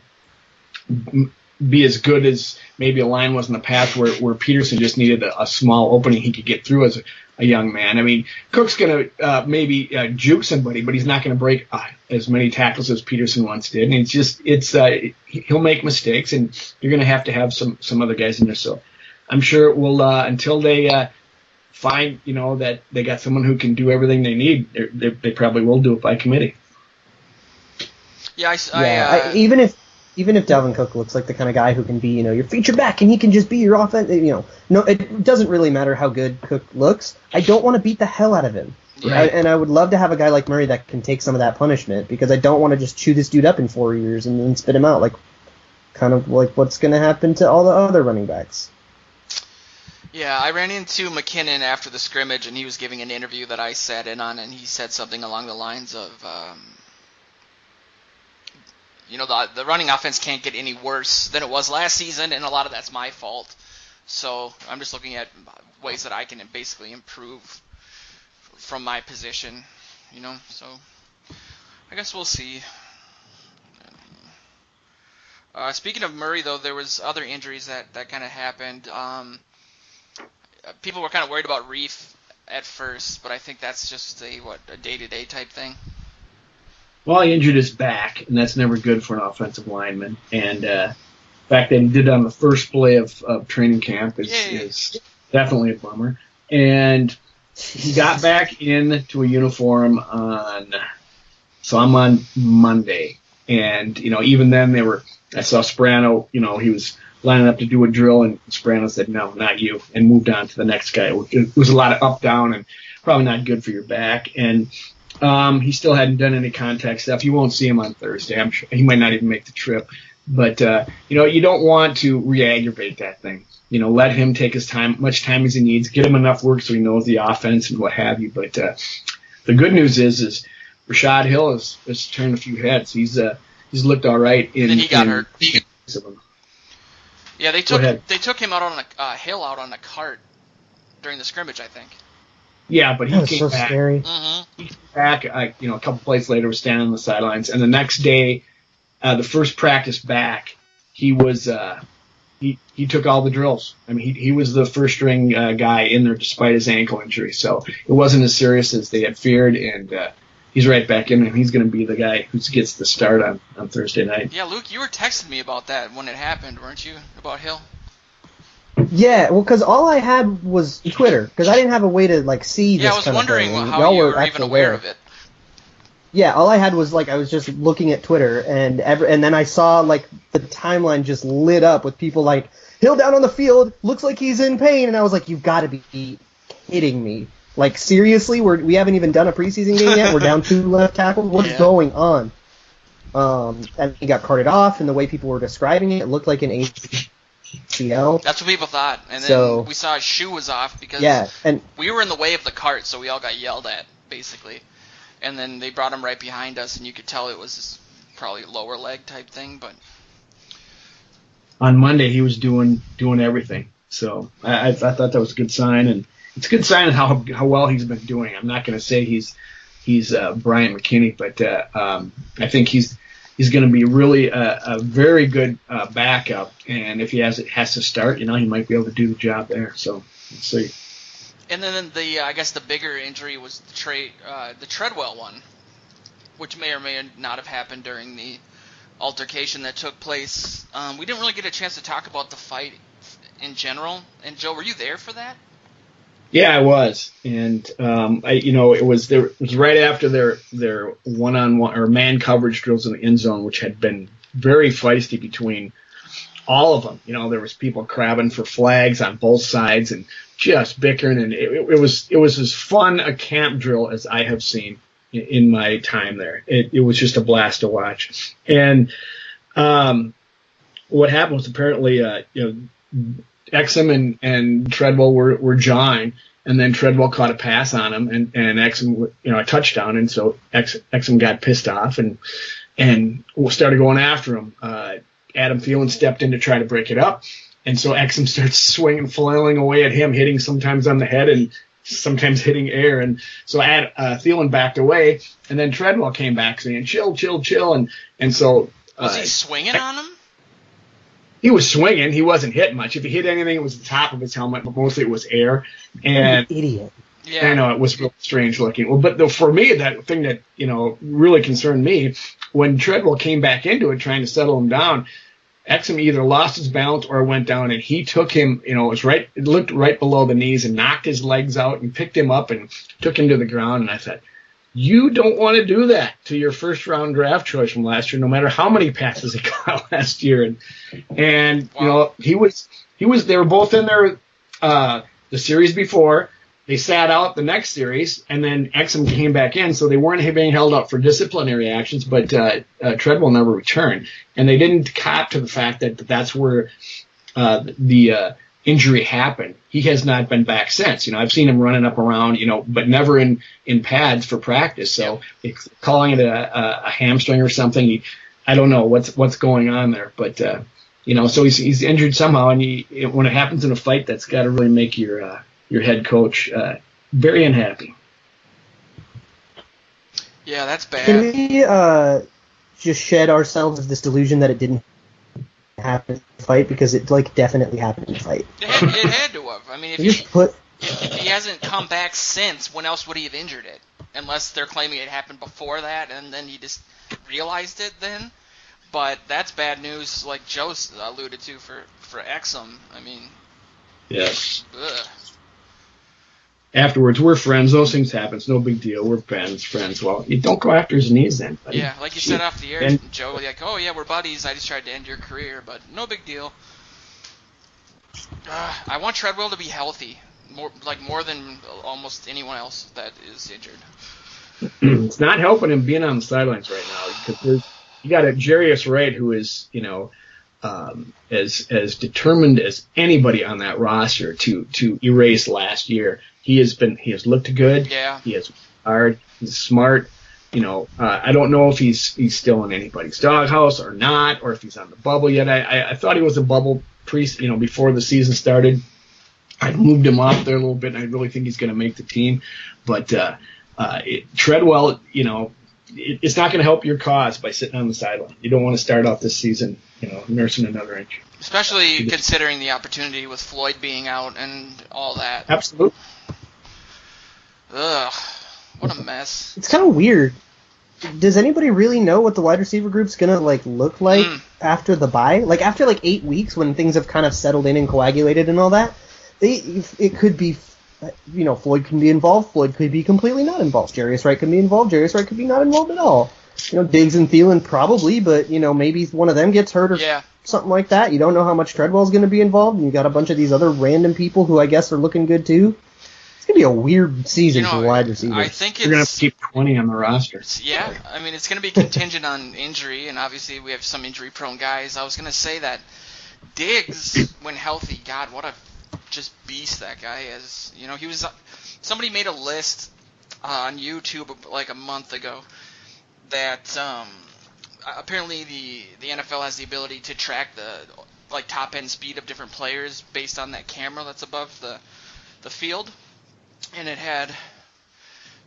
be as good as maybe a line was in the past where Peterson just needed a small opening he could get through as a young man. I mean, Cook's going to maybe juke somebody, but he's not going to break as many tackles as Peterson once did. And he'll make mistakes, and you're going to have some other guys in there. So I'm sure it will, until they find, that they got someone who can do everything they need, they probably will do it by committee. Even if Dalvin Cook looks like the kind of guy who can be, your feature back and he can just be your offense, no, it doesn't really matter how good Cook looks. I don't want to beat the hell out of him. Right. And I would love to have a guy like Murray that can take some of that punishment, because I don't want to just chew this dude up in 4 years and then spit him out, kind of like what's going to happen to all the other running backs. Yeah, I ran into McKinnon after the scrimmage, and he was giving an interview that I sat in on, and he said something along the lines of, the running offense can't get any worse than it was last season, and a lot of that's my fault. So I'm just looking at ways that I can basically improve from my position, So I guess we'll see. Speaking of Murray, though, there was other injuries that kind of happened. People were kind of worried about Reef at first, but I think that's just a day-to-day type thing. Well, he injured his back, and that's never good for an offensive lineman. And the fact that he did it on the first play of training camp is definitely a bummer. And he got back into a uniform I'm on Monday. And, even then I saw Sperano, he was lining up to do a drill, and Sperano said, no, not you, and moved on to the next guy. It was a lot of up, down, and probably not good for your back. And he still hadn't done any contact stuff. You won't see him on Thursday. I'm sure he might not even make the trip. But, you don't want to re-aggravate that thing. Let him take his time, much time as he needs, get him enough work so he knows the offense and what have you. But the good news is Rashad Hill has turned a few heads. He's looked all right. And then he got hurt. Yeah, they took him out on Hill out on a cart during the scrimmage, I think. Yeah, but he came so back. Scary. Mm-hmm. He came back. A couple plays later, was standing on the sidelines, and the next day, the first practice back, he was he took all the drills. I mean, he was the first string guy in there despite his ankle injury. So it wasn't as serious as they had feared, and he's right back in, and he's going to be the guy who gets the start on Thursday night. Yeah, Luke, you were texting me about that when it happened, weren't you? About Hill? Yeah, well, because all I had was Twitter, because I didn't have a way to see this. Yeah, I was kind wondering of thing, how you were even aware of it. Yeah, all I had was I was just looking at Twitter, and then I saw the timeline just lit up with people Hill down on the field, looks like he's in pain, and I was like, you've got to be kidding me! Seriously, we haven't even done a preseason game yet. We're down 2 left tackles. What's going on? And he got carted off, and the way people were describing it looked like an ACL. That's what people thought, and then we saw his shoe was off because we were in the way of the cart, so we all got yelled at basically. And then they brought him right behind us, and you could tell it was probably a lower leg type thing. But on Monday, he was doing everything. So I thought that was a good sign, and it's a good sign of how well he's been doing. I'm not going to say he's Bryant McKinney, but I think he's he's going to be really a very good backup. And if he has to start, he might be able to do the job there. So let's see. And then I guess the bigger injury was the Treadwell one, which may or may not have happened during the altercation that took place. We didn't really get a chance to talk about the fight in general. And Joe, were you there for that? Yeah, I was, and it was right after their one-on-one or man coverage drills in the end zone, which had been very feisty between all of them. There was people crabbing for flags on both sides and just bickering, and it was as fun a camp drill as I have seen in my time there. It was just a blast to watch. And what happened was apparently Exum and Treadwell were jawing, and then Treadwell caught a pass on him, and Exum, a touchdown, and so Exum got pissed off and started going after him. Adam Thielen stepped in to try to break it up, and so Exum starts swinging, flailing away at him, hitting sometimes on the head and sometimes hitting air, and so Thielen backed away, and then Treadwell came back saying, chill, and so... Was he swinging on him? He was swinging. He wasn't hitting much. If he hit anything, it was the top of his helmet, but mostly it was air. And idiot. Yeah. I know it was real strange looking. Well, but for me, that thing that really concerned me when Treadwell came back into it, trying to settle him down, Exum either lost his balance or went down, and he took him. It looked right below the knees, and knocked his legs out and picked him up and took him to the ground. And I thought, you don't want to do that to your first-round draft choice from last year, no matter how many passes he got last year. And wow. He was. They were both in there the series before. They sat out the next series, and then Exum came back in, so they weren't being held up for disciplinary actions. But Treadwell never returned, and they didn't cop to the fact that that's where the injury happened. He has not been back since. I've seen him running up around, but never in pads for practice. So calling it a hamstring or something, I don't know what's going on there. But so he's injured somehow, and when it happens in a fight, that's got to really make your head coach very unhappy. Yeah, that's bad. Can we just shed ourselves of this delusion that it didn't happen in the fight, because it definitely happened in the fight. It had to have. I mean, if he hasn't come back since, when else would he have injured it? Unless they're claiming it happened before that, and then he just realized it then. But that's bad news, like Joe alluded to for Exum. I mean, yes. Ugh. Afterwards, we're friends. Those things happen. It's no big deal. We're friends. Well, you don't go after his knees then. Buddy. Yeah, like you said off the air, Joe, oh yeah, we're buddies. I just tried to end your career, but no big deal. I want Treadwell to be healthy, more than almost anyone else that is injured. It's not helping him being on the sidelines right now, because you got a Jarius Wright who is, as determined as anybody on that roster to erase last year. He has looked good. Yeah. He is hard. He's smart. I don't know if he's still in anybody's doghouse or not, or if he's on the bubble yet. I thought he was a bubble before the season started. I moved him off there a little bit, and I really think he's going to make the team. But Treadwell, it's not going to help your cause by sitting on the sideline. You don't want to start off this season, nursing another injury. Especially considering the opportunity with Floyd being out and all that. Absolutely. Ugh, what a mess. It's kind of weird. Does anybody really know what the wide receiver group's gonna look like after the bye? After 8 weeks, when things have kind of settled in and coagulated and all that, it could be, Floyd can be involved. Floyd could be completely not involved. Jarius Wright could be involved. Jarius Wright could be not involved at all. Diggs and Thielen probably, but maybe one of them gets hurt or something like that. You don't know how much Treadwell's going to be involved, and you got a bunch of these other random people who I guess are looking good too. It's going to be a weird season for wide receivers. I think you're going to have to keep 20 on the roster. Yeah, I mean, it's going to be contingent on injury, and obviously we have some injury-prone guys. I was going to say that Diggs, when healthy, God, what a just beast that guy is. He was. Somebody made a list on YouTube a month ago that apparently the NFL has the ability to track the top-end speed of different players based on that camera that's above the field. And it had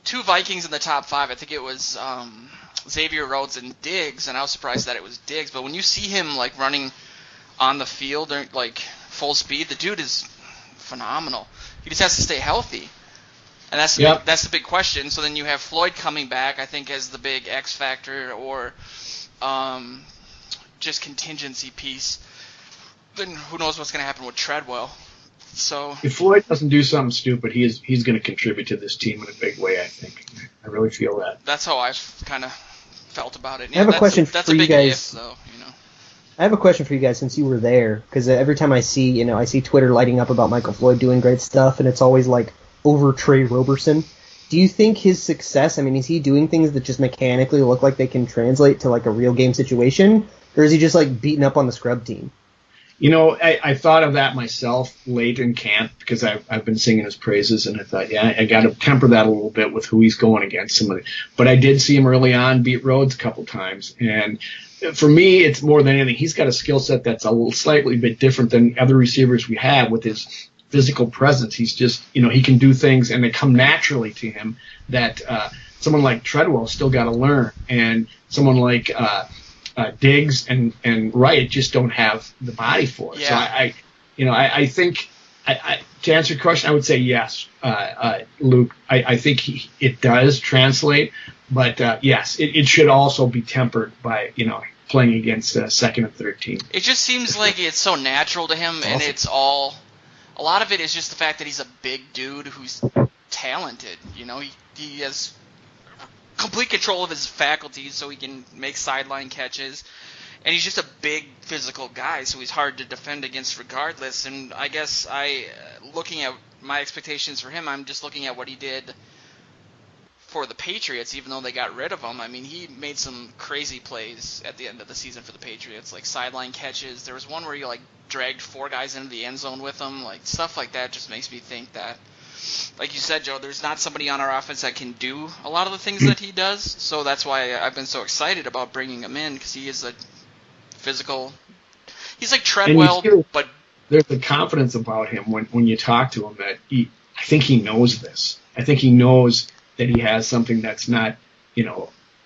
two Vikings in the top 5. I think it was Xavier Rhodes and Diggs, and I was surprised that it was Diggs. But when you see him like running on the field or like full speed, the dude is phenomenal. He just has to stay healthy, and that's the big question. So then you have Floyd coming back, I think, as the big X factor or just contingency piece. Then who knows what's going to happen with Treadwell. So if Floyd doesn't do something stupid, he's going to contribute to this team in a big way, I think. I really feel that. That's how I've kind of felt about it. I have a question for you guys. If, though, you know. I have a question for you guys since you were there, because every time I see Twitter lighting up about Michael Floyd doing great stuff, and it's always like over Trey Roberson. Do you think his success, I mean, is he doing things that just mechanically look like they can translate to like a real game situation, or is he just like beating up on the scrub team? You know, I thought of that myself late in camp because I've been singing his praises, and I thought, I got to temper that a little bit with who he's going against. But I did see him early on beat Rhodes a couple times, and for me, it's more than anything. He's got a skill set that's a little slightly bit different than other receivers we have with his physical presence. He's just, he can do things and they come naturally to him that someone like Treadwell still got to learn, and someone like Diggs and Wright just don't have the body for it. Yeah. So I think to answer your question, I would say yes, Luke. I think it does translate, but yes, it should also be tempered by playing against second and third team. It just seems like it's so natural to him, and it's all. A lot of it is just the fact that he's a big dude who's talented. He has complete control of his faculties, so he can make sideline catches, and he's just a big physical guy, so he's hard to defend against regardless. And I guess looking at my expectations for him, I'm just looking at what he did for the Patriots, even though they got rid of him. I mean, he made some crazy plays at the end of the season for the Patriots, like sideline catches. There was one where he dragged 4 guys into the end zone with him. Like, stuff like that just makes me think that, like you said, Joe, there's not somebody on our offense that can do a lot of the things that he does. So that's why I've been so excited about bringing him in, because he is a physical. He's like Treadwell, but there's a confidence about him when you talk to him that I think he knows this. I think he knows that he has something that's not,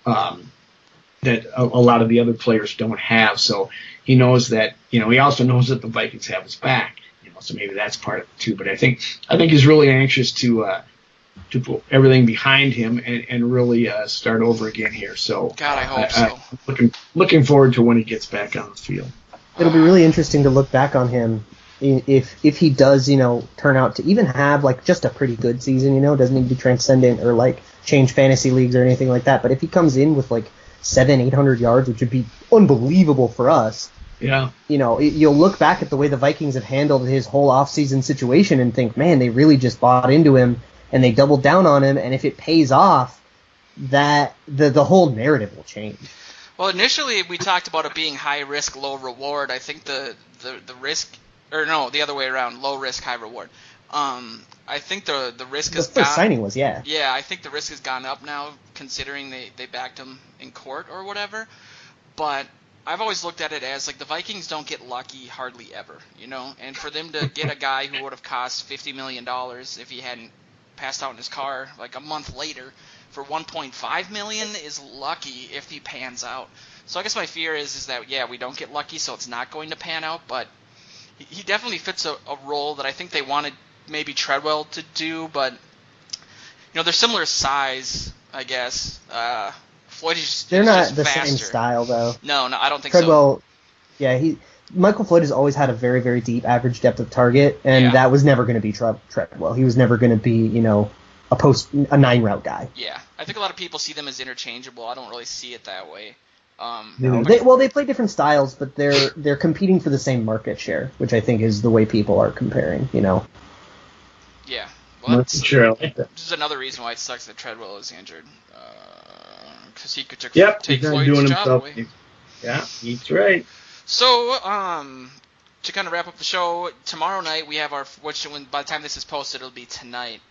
that a lot of the other players don't have. So he knows that, he also knows that the Vikings have his back. So maybe that's part of it too. But I think he's really anxious to put everything behind him and really start over again here. So God, I hope so. Looking forward to when he gets back on the field. It'll be really interesting to look back on him if he does, turn out to even have just a pretty good season. Doesn't need to be transcendent or change fantasy leagues or anything like that. But if he comes in with 700-800 yards, which would be unbelievable for us. Yeah. You'll look back at the way the Vikings have handled his whole offseason situation and think, man, they really just bought into him and they doubled down on him. And if it pays off, that the whole narrative will change. Well, initially we talked about it being high risk, low reward. I think the risk, or no, the other way around, low risk, high reward. I think the risk has the first signing was, yeah. Yeah, I think the risk has gone up now, considering they backed him in court or whatever. But I've always looked at it as the Vikings don't get lucky hardly ever, and for them to get a guy who would have cost $50 million if he hadn't passed out in his car a month later for $1.5 million is lucky if he pans out. So I guess my fear is that, we don't get lucky, so it's not going to pan out, but he definitely fits a role that I think they wanted maybe Treadwell to do, but they're similar size, I guess. Floyd is They're not just the faster. same style, though. No, I don't think Treadwell, so. Yeah, Michael Floyd has always had a very, very deep average depth of target, and that was never going to be Treadwell. He was never going to be, a 9-route guy. Yeah, I think a lot of people see them as interchangeable. I don't really see it that way. They play different styles, but they're competing for the same market share, which I think is the way people are comparing. Yeah, well, that's sure. I like that. This is another reason why it sucks that Treadwell is injured, because he could take Floyd's job away. Yeah, that's right. So, to kind of wrap up the show, tomorrow night we have which by the time this is posted, it'll be tonight.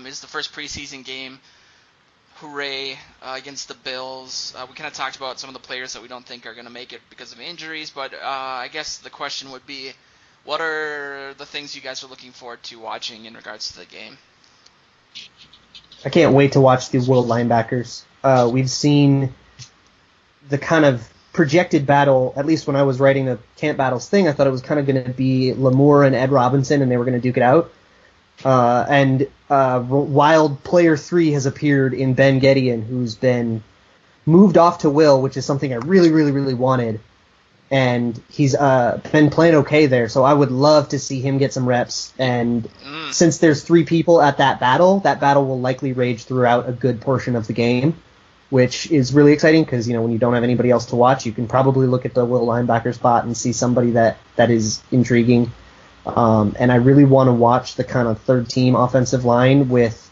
Is the first preseason game. Hooray against the Bills. We kind of talked about some of the players that we don't think are going to make it because of injuries, but I guess the question would be, what are the things you guys are looking forward to watching in regards to the game? I can't wait to watch the Will linebackers. We've seen the kind of projected battle, at least when I was writing the Camp Battles thing, I thought it was kind of going to be Lamour and Ed Robinson, and they were going to duke it out. Wild Player 3 has appeared in Ben Gedeon, who's been moved off to Will, which is something I really, really, really wanted. And he's been playing okay there, so I would love to see him get some reps. And since there's 3 people at that battle will likely rage throughout a good portion of the game, which is really exciting because, when you don't have anybody else to watch, you can probably look at the Will linebacker spot and see somebody that is intriguing. And I really want to watch the kind of third-team offensive line with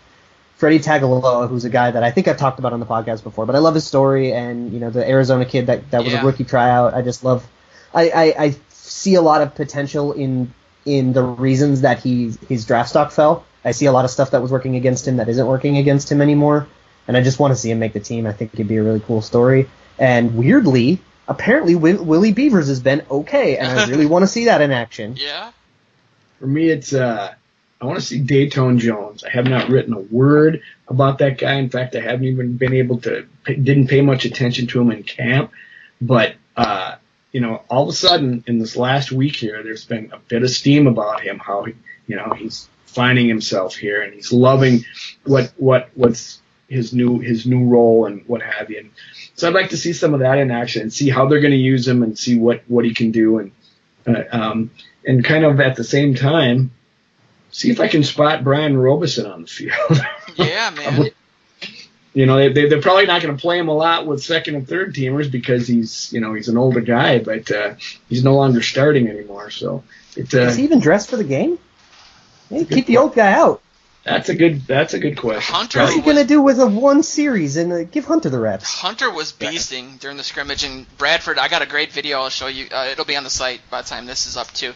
Freddie Tagaloa, who's a guy that I think I've talked about on the podcast before, but I love his story, and the Arizona kid that was a rookie tryout. I just love. I see a lot of potential in the reasons that his draft stock fell. I see a lot of stuff that was working against him that isn't working against him anymore, and I just want to see him make the team. I think it'd be a really cool story. And weirdly, apparently Willie Beavers has been okay, and I really want to see that in action. Yeah. For me, it's I want to see Dayton Jones. I have not written a word about that guy. In fact, I haven't even been able to, didn't pay much attention to him in camp. But, all of a sudden in this last week here, there's been a bit of steam about him, how, he's finding himself here and he's loving what's his new role and what have you. And so I'd like to see some of that in action and see how they're going to use him and see what he can do. And kind of at the same time, see if I can spot Brian Robeson on the field. Yeah, man. They're probably not going to play him a lot with second and third teamers because he's an older guy, but he's no longer starting anymore. So is he even dressed for the game? Hey, keep the old guy out. That's a good question. Hunter, what's he going to do with a one series and give Hunter the reps? Hunter was beasting during the scrimmage, and Bradford, I got a great video I'll show you. It'll be on the site by the time this is up too.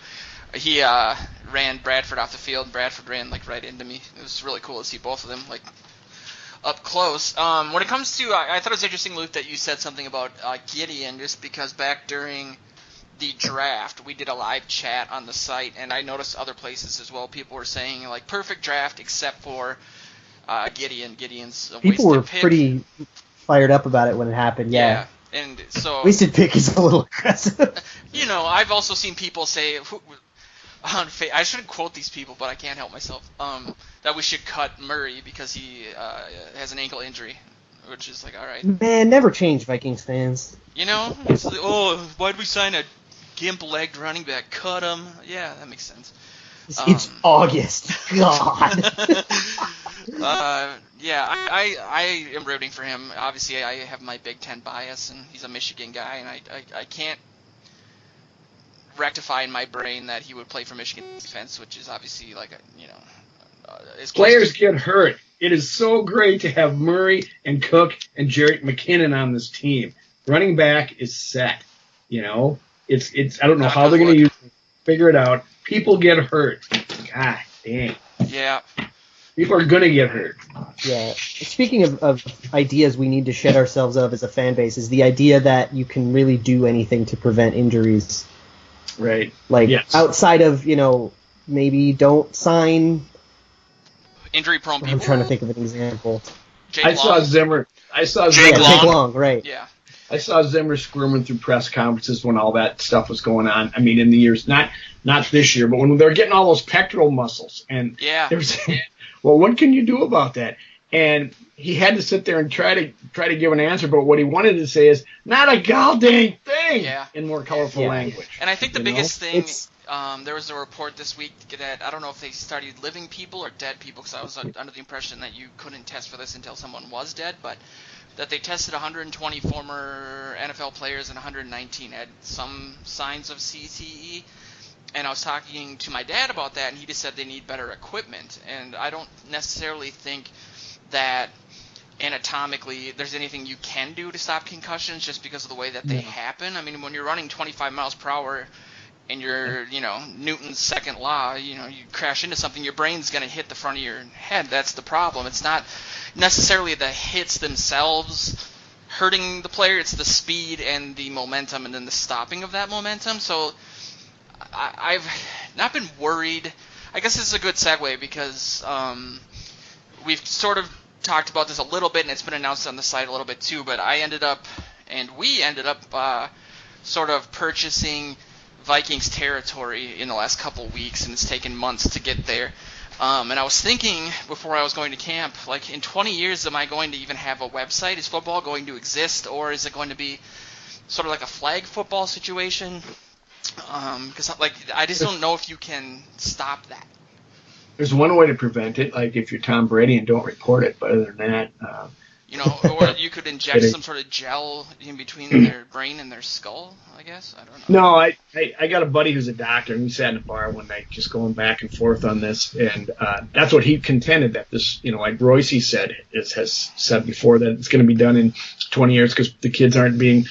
He ran Bradford off the field. Bradford ran right into me. It was really cool to see both of them up close. When it comes to, I thought it was interesting, Luke, that you said something about Gideon, just because back during the draft we did a live chat on the site, and I noticed other places as well. People were saying perfect draft except for Gideon. Gideon's a people were pick. Pretty fired up about it when it happened. Yeah. And so wasted pick is a little aggressive. I've also seen people say. I shouldn't quote these people, but I can't help myself. That we should cut Murray because he has an ankle injury, which is all right. Man, never change, Vikings fans. It's why'd we sign a gimp-legged running back? Cut him. Yeah, that makes sense. It's August. God. I am rooting for him. Obviously, I have my Big Ten bias, and he's a Michigan guy, and I can't rectify in my brain that he would play for Michigan defense, which is obviously players get hurt. It is so great to have Murray and Cook and Jerick McKinnon on this team. Running back is set. It's I don't know how they're going to use it. Figure it out. People get hurt. God dang. Yeah. People are going to get hurt. Yeah. Speaking of ideas we need to shed ourselves of as a fan base is the idea that you can really do anything to prevent injuries. Right. Outside of, maybe don't sign injury-prone people. I'm trying to think of an example. I saw Zimmer. Jake Long, right. Yeah. I saw Zimmer squirming through press conferences when all that stuff was going on. I mean, in the years, not this year, but when they were getting all those pectoral muscles. And they were saying, well, what can you do about that? And he had to sit there and try to give an answer, but what he wanted to say is, not a goddamn thing, in more colorful language. And I think the biggest thing, there was a report this week that, I don't know if they studied living people or dead people, because I was under the impression that you couldn't test for this until someone was dead, but that they tested 120 former NFL players and 119 had some signs of CTE. And I was talking to my dad about that, and he just said they need better equipment. And I don't necessarily think that anatomically there's anything you can do to stop concussions just because of the way that they happen. I mean, when you're running 25 miles per hour and you're, Newton's second law, you crash into something, your brain's going to hit the front of your head. That's the problem. It's not necessarily the hits themselves hurting the player. It's the speed and the momentum and then the stopping of that momentum. So I've not been worried. I guess this is a good segue because we've sort of talked about this a little bit, and it's been announced on the site a little bit too, but we ended up sort of purchasing Vikings territory in the last couple weeks, and it's taken months to get there. And I was thinking before I was going to camp, like, in 20 years, am I going to even have a website? Is football going to exist, or is it going to be sort of like a flag football situation? Because I just don't know if you can stop that. There's one way to prevent it, like if you're Tom Brady and don't report it. But other than that, or you could inject some sort of gel in between their brain and their skull, I guess. I don't know. No, I got a buddy who's a doctor, and we sat in a bar one night just going back and forth on this, and that's what he contended, that this, like Royce has said before, that it's going to be done in 20 years because the kids aren't being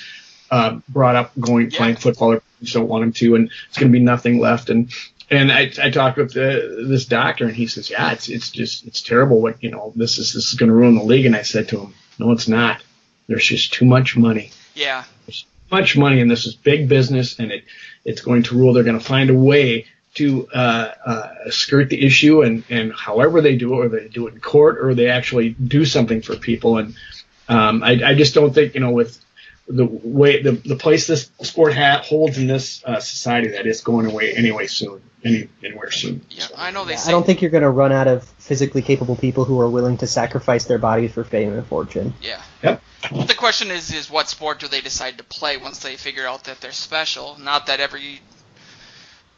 brought up playing football, or just don't want them to, and it's going to be nothing left. And I talked with this doctor, and he says, yeah, it's terrible. What this is going to ruin the league. And I said to him, no, it's not. There's just too much money. Yeah. There's too much money, and this is big business, and it's going to rule. They're going to find a way to skirt the issue, and however they do it, or they do it in court, or they actually do something for people. And I just don't think, with the way the place this sport holds in this society, that it's going away anywhere soon. Yeah, I know they say. I don't think you're going to run out of physically capable people who are willing to sacrifice their bodies for fame and fortune. Yeah. Yep. The question is what sport do they decide to play once they figure out that they're special? Not that every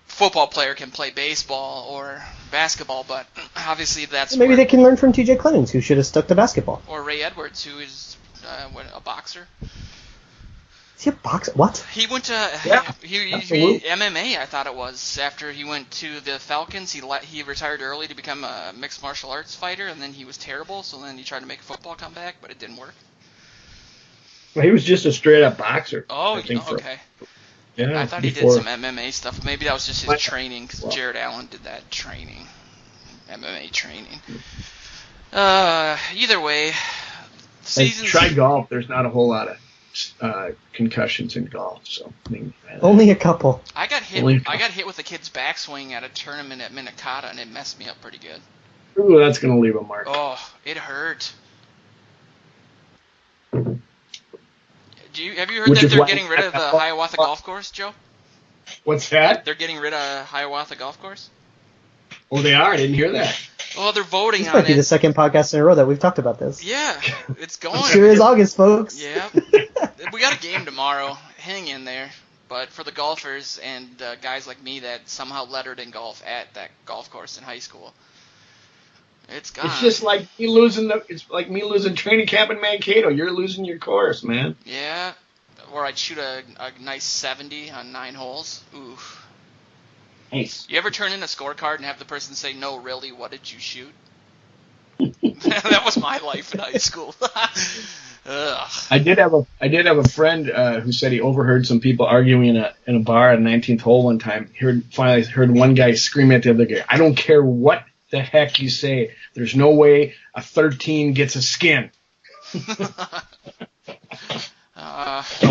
football player can play baseball or basketball, but obviously that's maybe they can learn from T.J. Clemmings, who should have stuck to basketball. Or Ray Edwards, who is a boxer. Is he a boxer? What? He went to he MMA, I thought it was. After he went to the Falcons, he retired early to become a mixed martial arts fighter, and then he was terrible. So then he tried to make a football comeback, but it didn't work. Well, he was just a straight up boxer. Oh, okay. Yeah, I thought he did some MMA stuff. Maybe that was just his training, because Jared Allen did that training, MMA training. Either way, try golf. There's not a whole lot of concussions in golf, so only a couple. I got hit with a kid's backswing at a tournament at Minnetonka, and it messed me up pretty good. Ooh, that's gonna leave a mark. Oh, it hurt. Have you heard that they're getting rid of the Hiawatha Golf Course, Joe? What's that? They're getting rid of Hiawatha Golf Course. Oh, they are. I didn't hear that. Oh, they're voting this on it. This might be the second podcast in a row that we've talked about this. Yeah, it's going. Sure is August, folks. Yeah. We got a game tomorrow. Hang in there. But for the golfers and guys like me that somehow lettered in golf at that golf course in high school, it's gone. It's just like me losing training camp in Mankato. You're losing your course, man. Yeah. Or I'd shoot a nice 70 on 9 holes. Oof. Nice. You ever turn in a scorecard and have the person say, "No, really, what did you shoot?" That was my life in high school. Ugh. I did have a friend who said he overheard some people arguing in a bar at 19th hole one time. Finally heard one guy scream at the other guy, "I don't care what the heck you say. There's no way a 13 gets a skin." So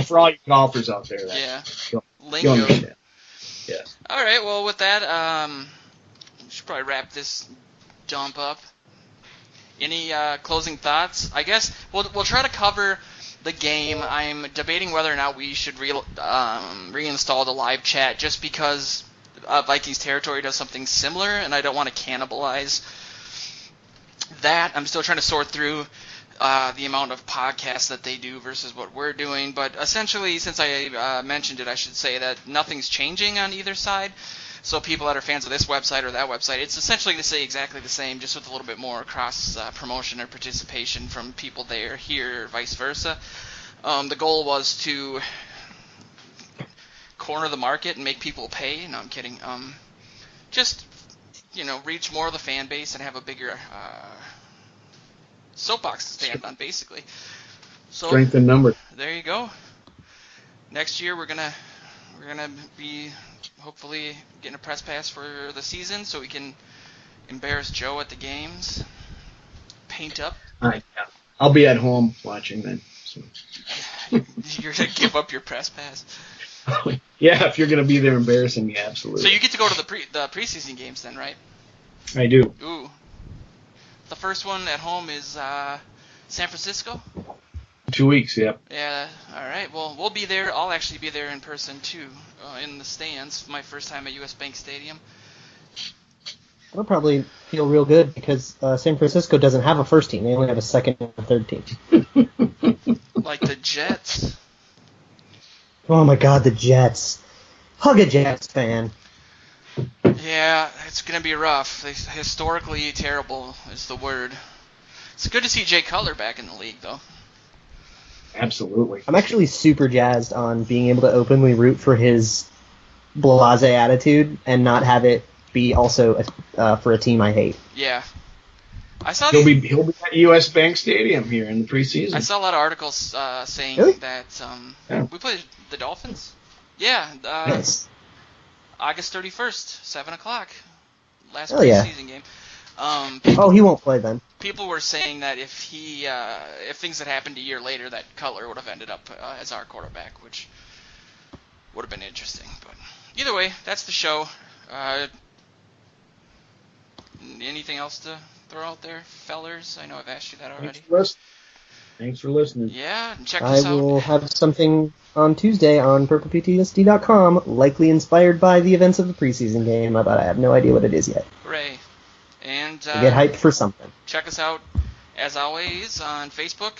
for all you golfers out there, lingo. Understand. Yes. All right. Well, with that, we should probably wrap this dump up. Any closing thoughts? I guess we'll try to cover the game. I'm debating whether or not we should reinstall the live chat, just because Vikings Territory does something similar, and I don't want to cannibalize that. I'm still trying to sort through the amount of podcasts that they do versus what we're doing. But essentially, since I mentioned it, I should say that nothing's changing on either side. So people that are fans of this website or that website, it's essentially to say exactly the same, just with a little bit more cross-promotion or participation from people there, here, or vice versa. The goal was to corner the market and make people pay. No, I'm kidding. Just, reach more of the fan base and have a bigger soapbox to stand on, basically. So, strength in numbers. There you go. Next year we're gonna be hopefully getting a press pass for the season, so we can embarrass Joe at the games. Paint up. I'll be at home watching then. So. You're gonna give up your press pass. Yeah, if you're gonna be there embarrassing me, absolutely. So you get to go to the preseason games then, right? I do. Ooh. The first one at home is San Francisco. 2 weeks, yep. Yeah, all right. Well, we'll be there. I'll actually be there in person, too, in the stands. My first time at U.S. Bank Stadium. It'll probably feel real good because San Francisco doesn't have a first team. They only have a second and a third team. Like the Jets. Oh, my God, the Jets. Hug a Jets fan. Yeah, it's going to be rough. Historically terrible is the word. It's good to see Jay Cutler back in the league, though. Absolutely. I'm actually super jazzed on being able to openly root for his blasé attitude and not have it be also for a team I hate. Yeah. I saw He'll be at U.S. Bank Stadium here in the preseason. I saw a lot of articles saying Really? that Yeah. we played the Dolphins. Yeah, Nice. August 31st, 7 o'clock. Last Hell yeah. preseason game. Oh, he won't play then. People were saying that if things had happened a year later, that Cutler would have ended up as our quarterback, which would have been interesting. But either way, that's the show. Anything else to throw out there, fellers? I know I've asked you that already. Thanks for listening. Yeah, and check I this out. will have something on Tuesday on purplePTSD.com, likely inspired by the events of the preseason game, but I have no idea what it is yet. Hooray. And I get hyped for something. check us out, as always, on Facebook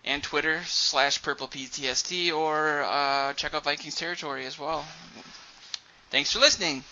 and Twitter /purplePTSD, or check out Vikings Territory as well. Thanks for listening.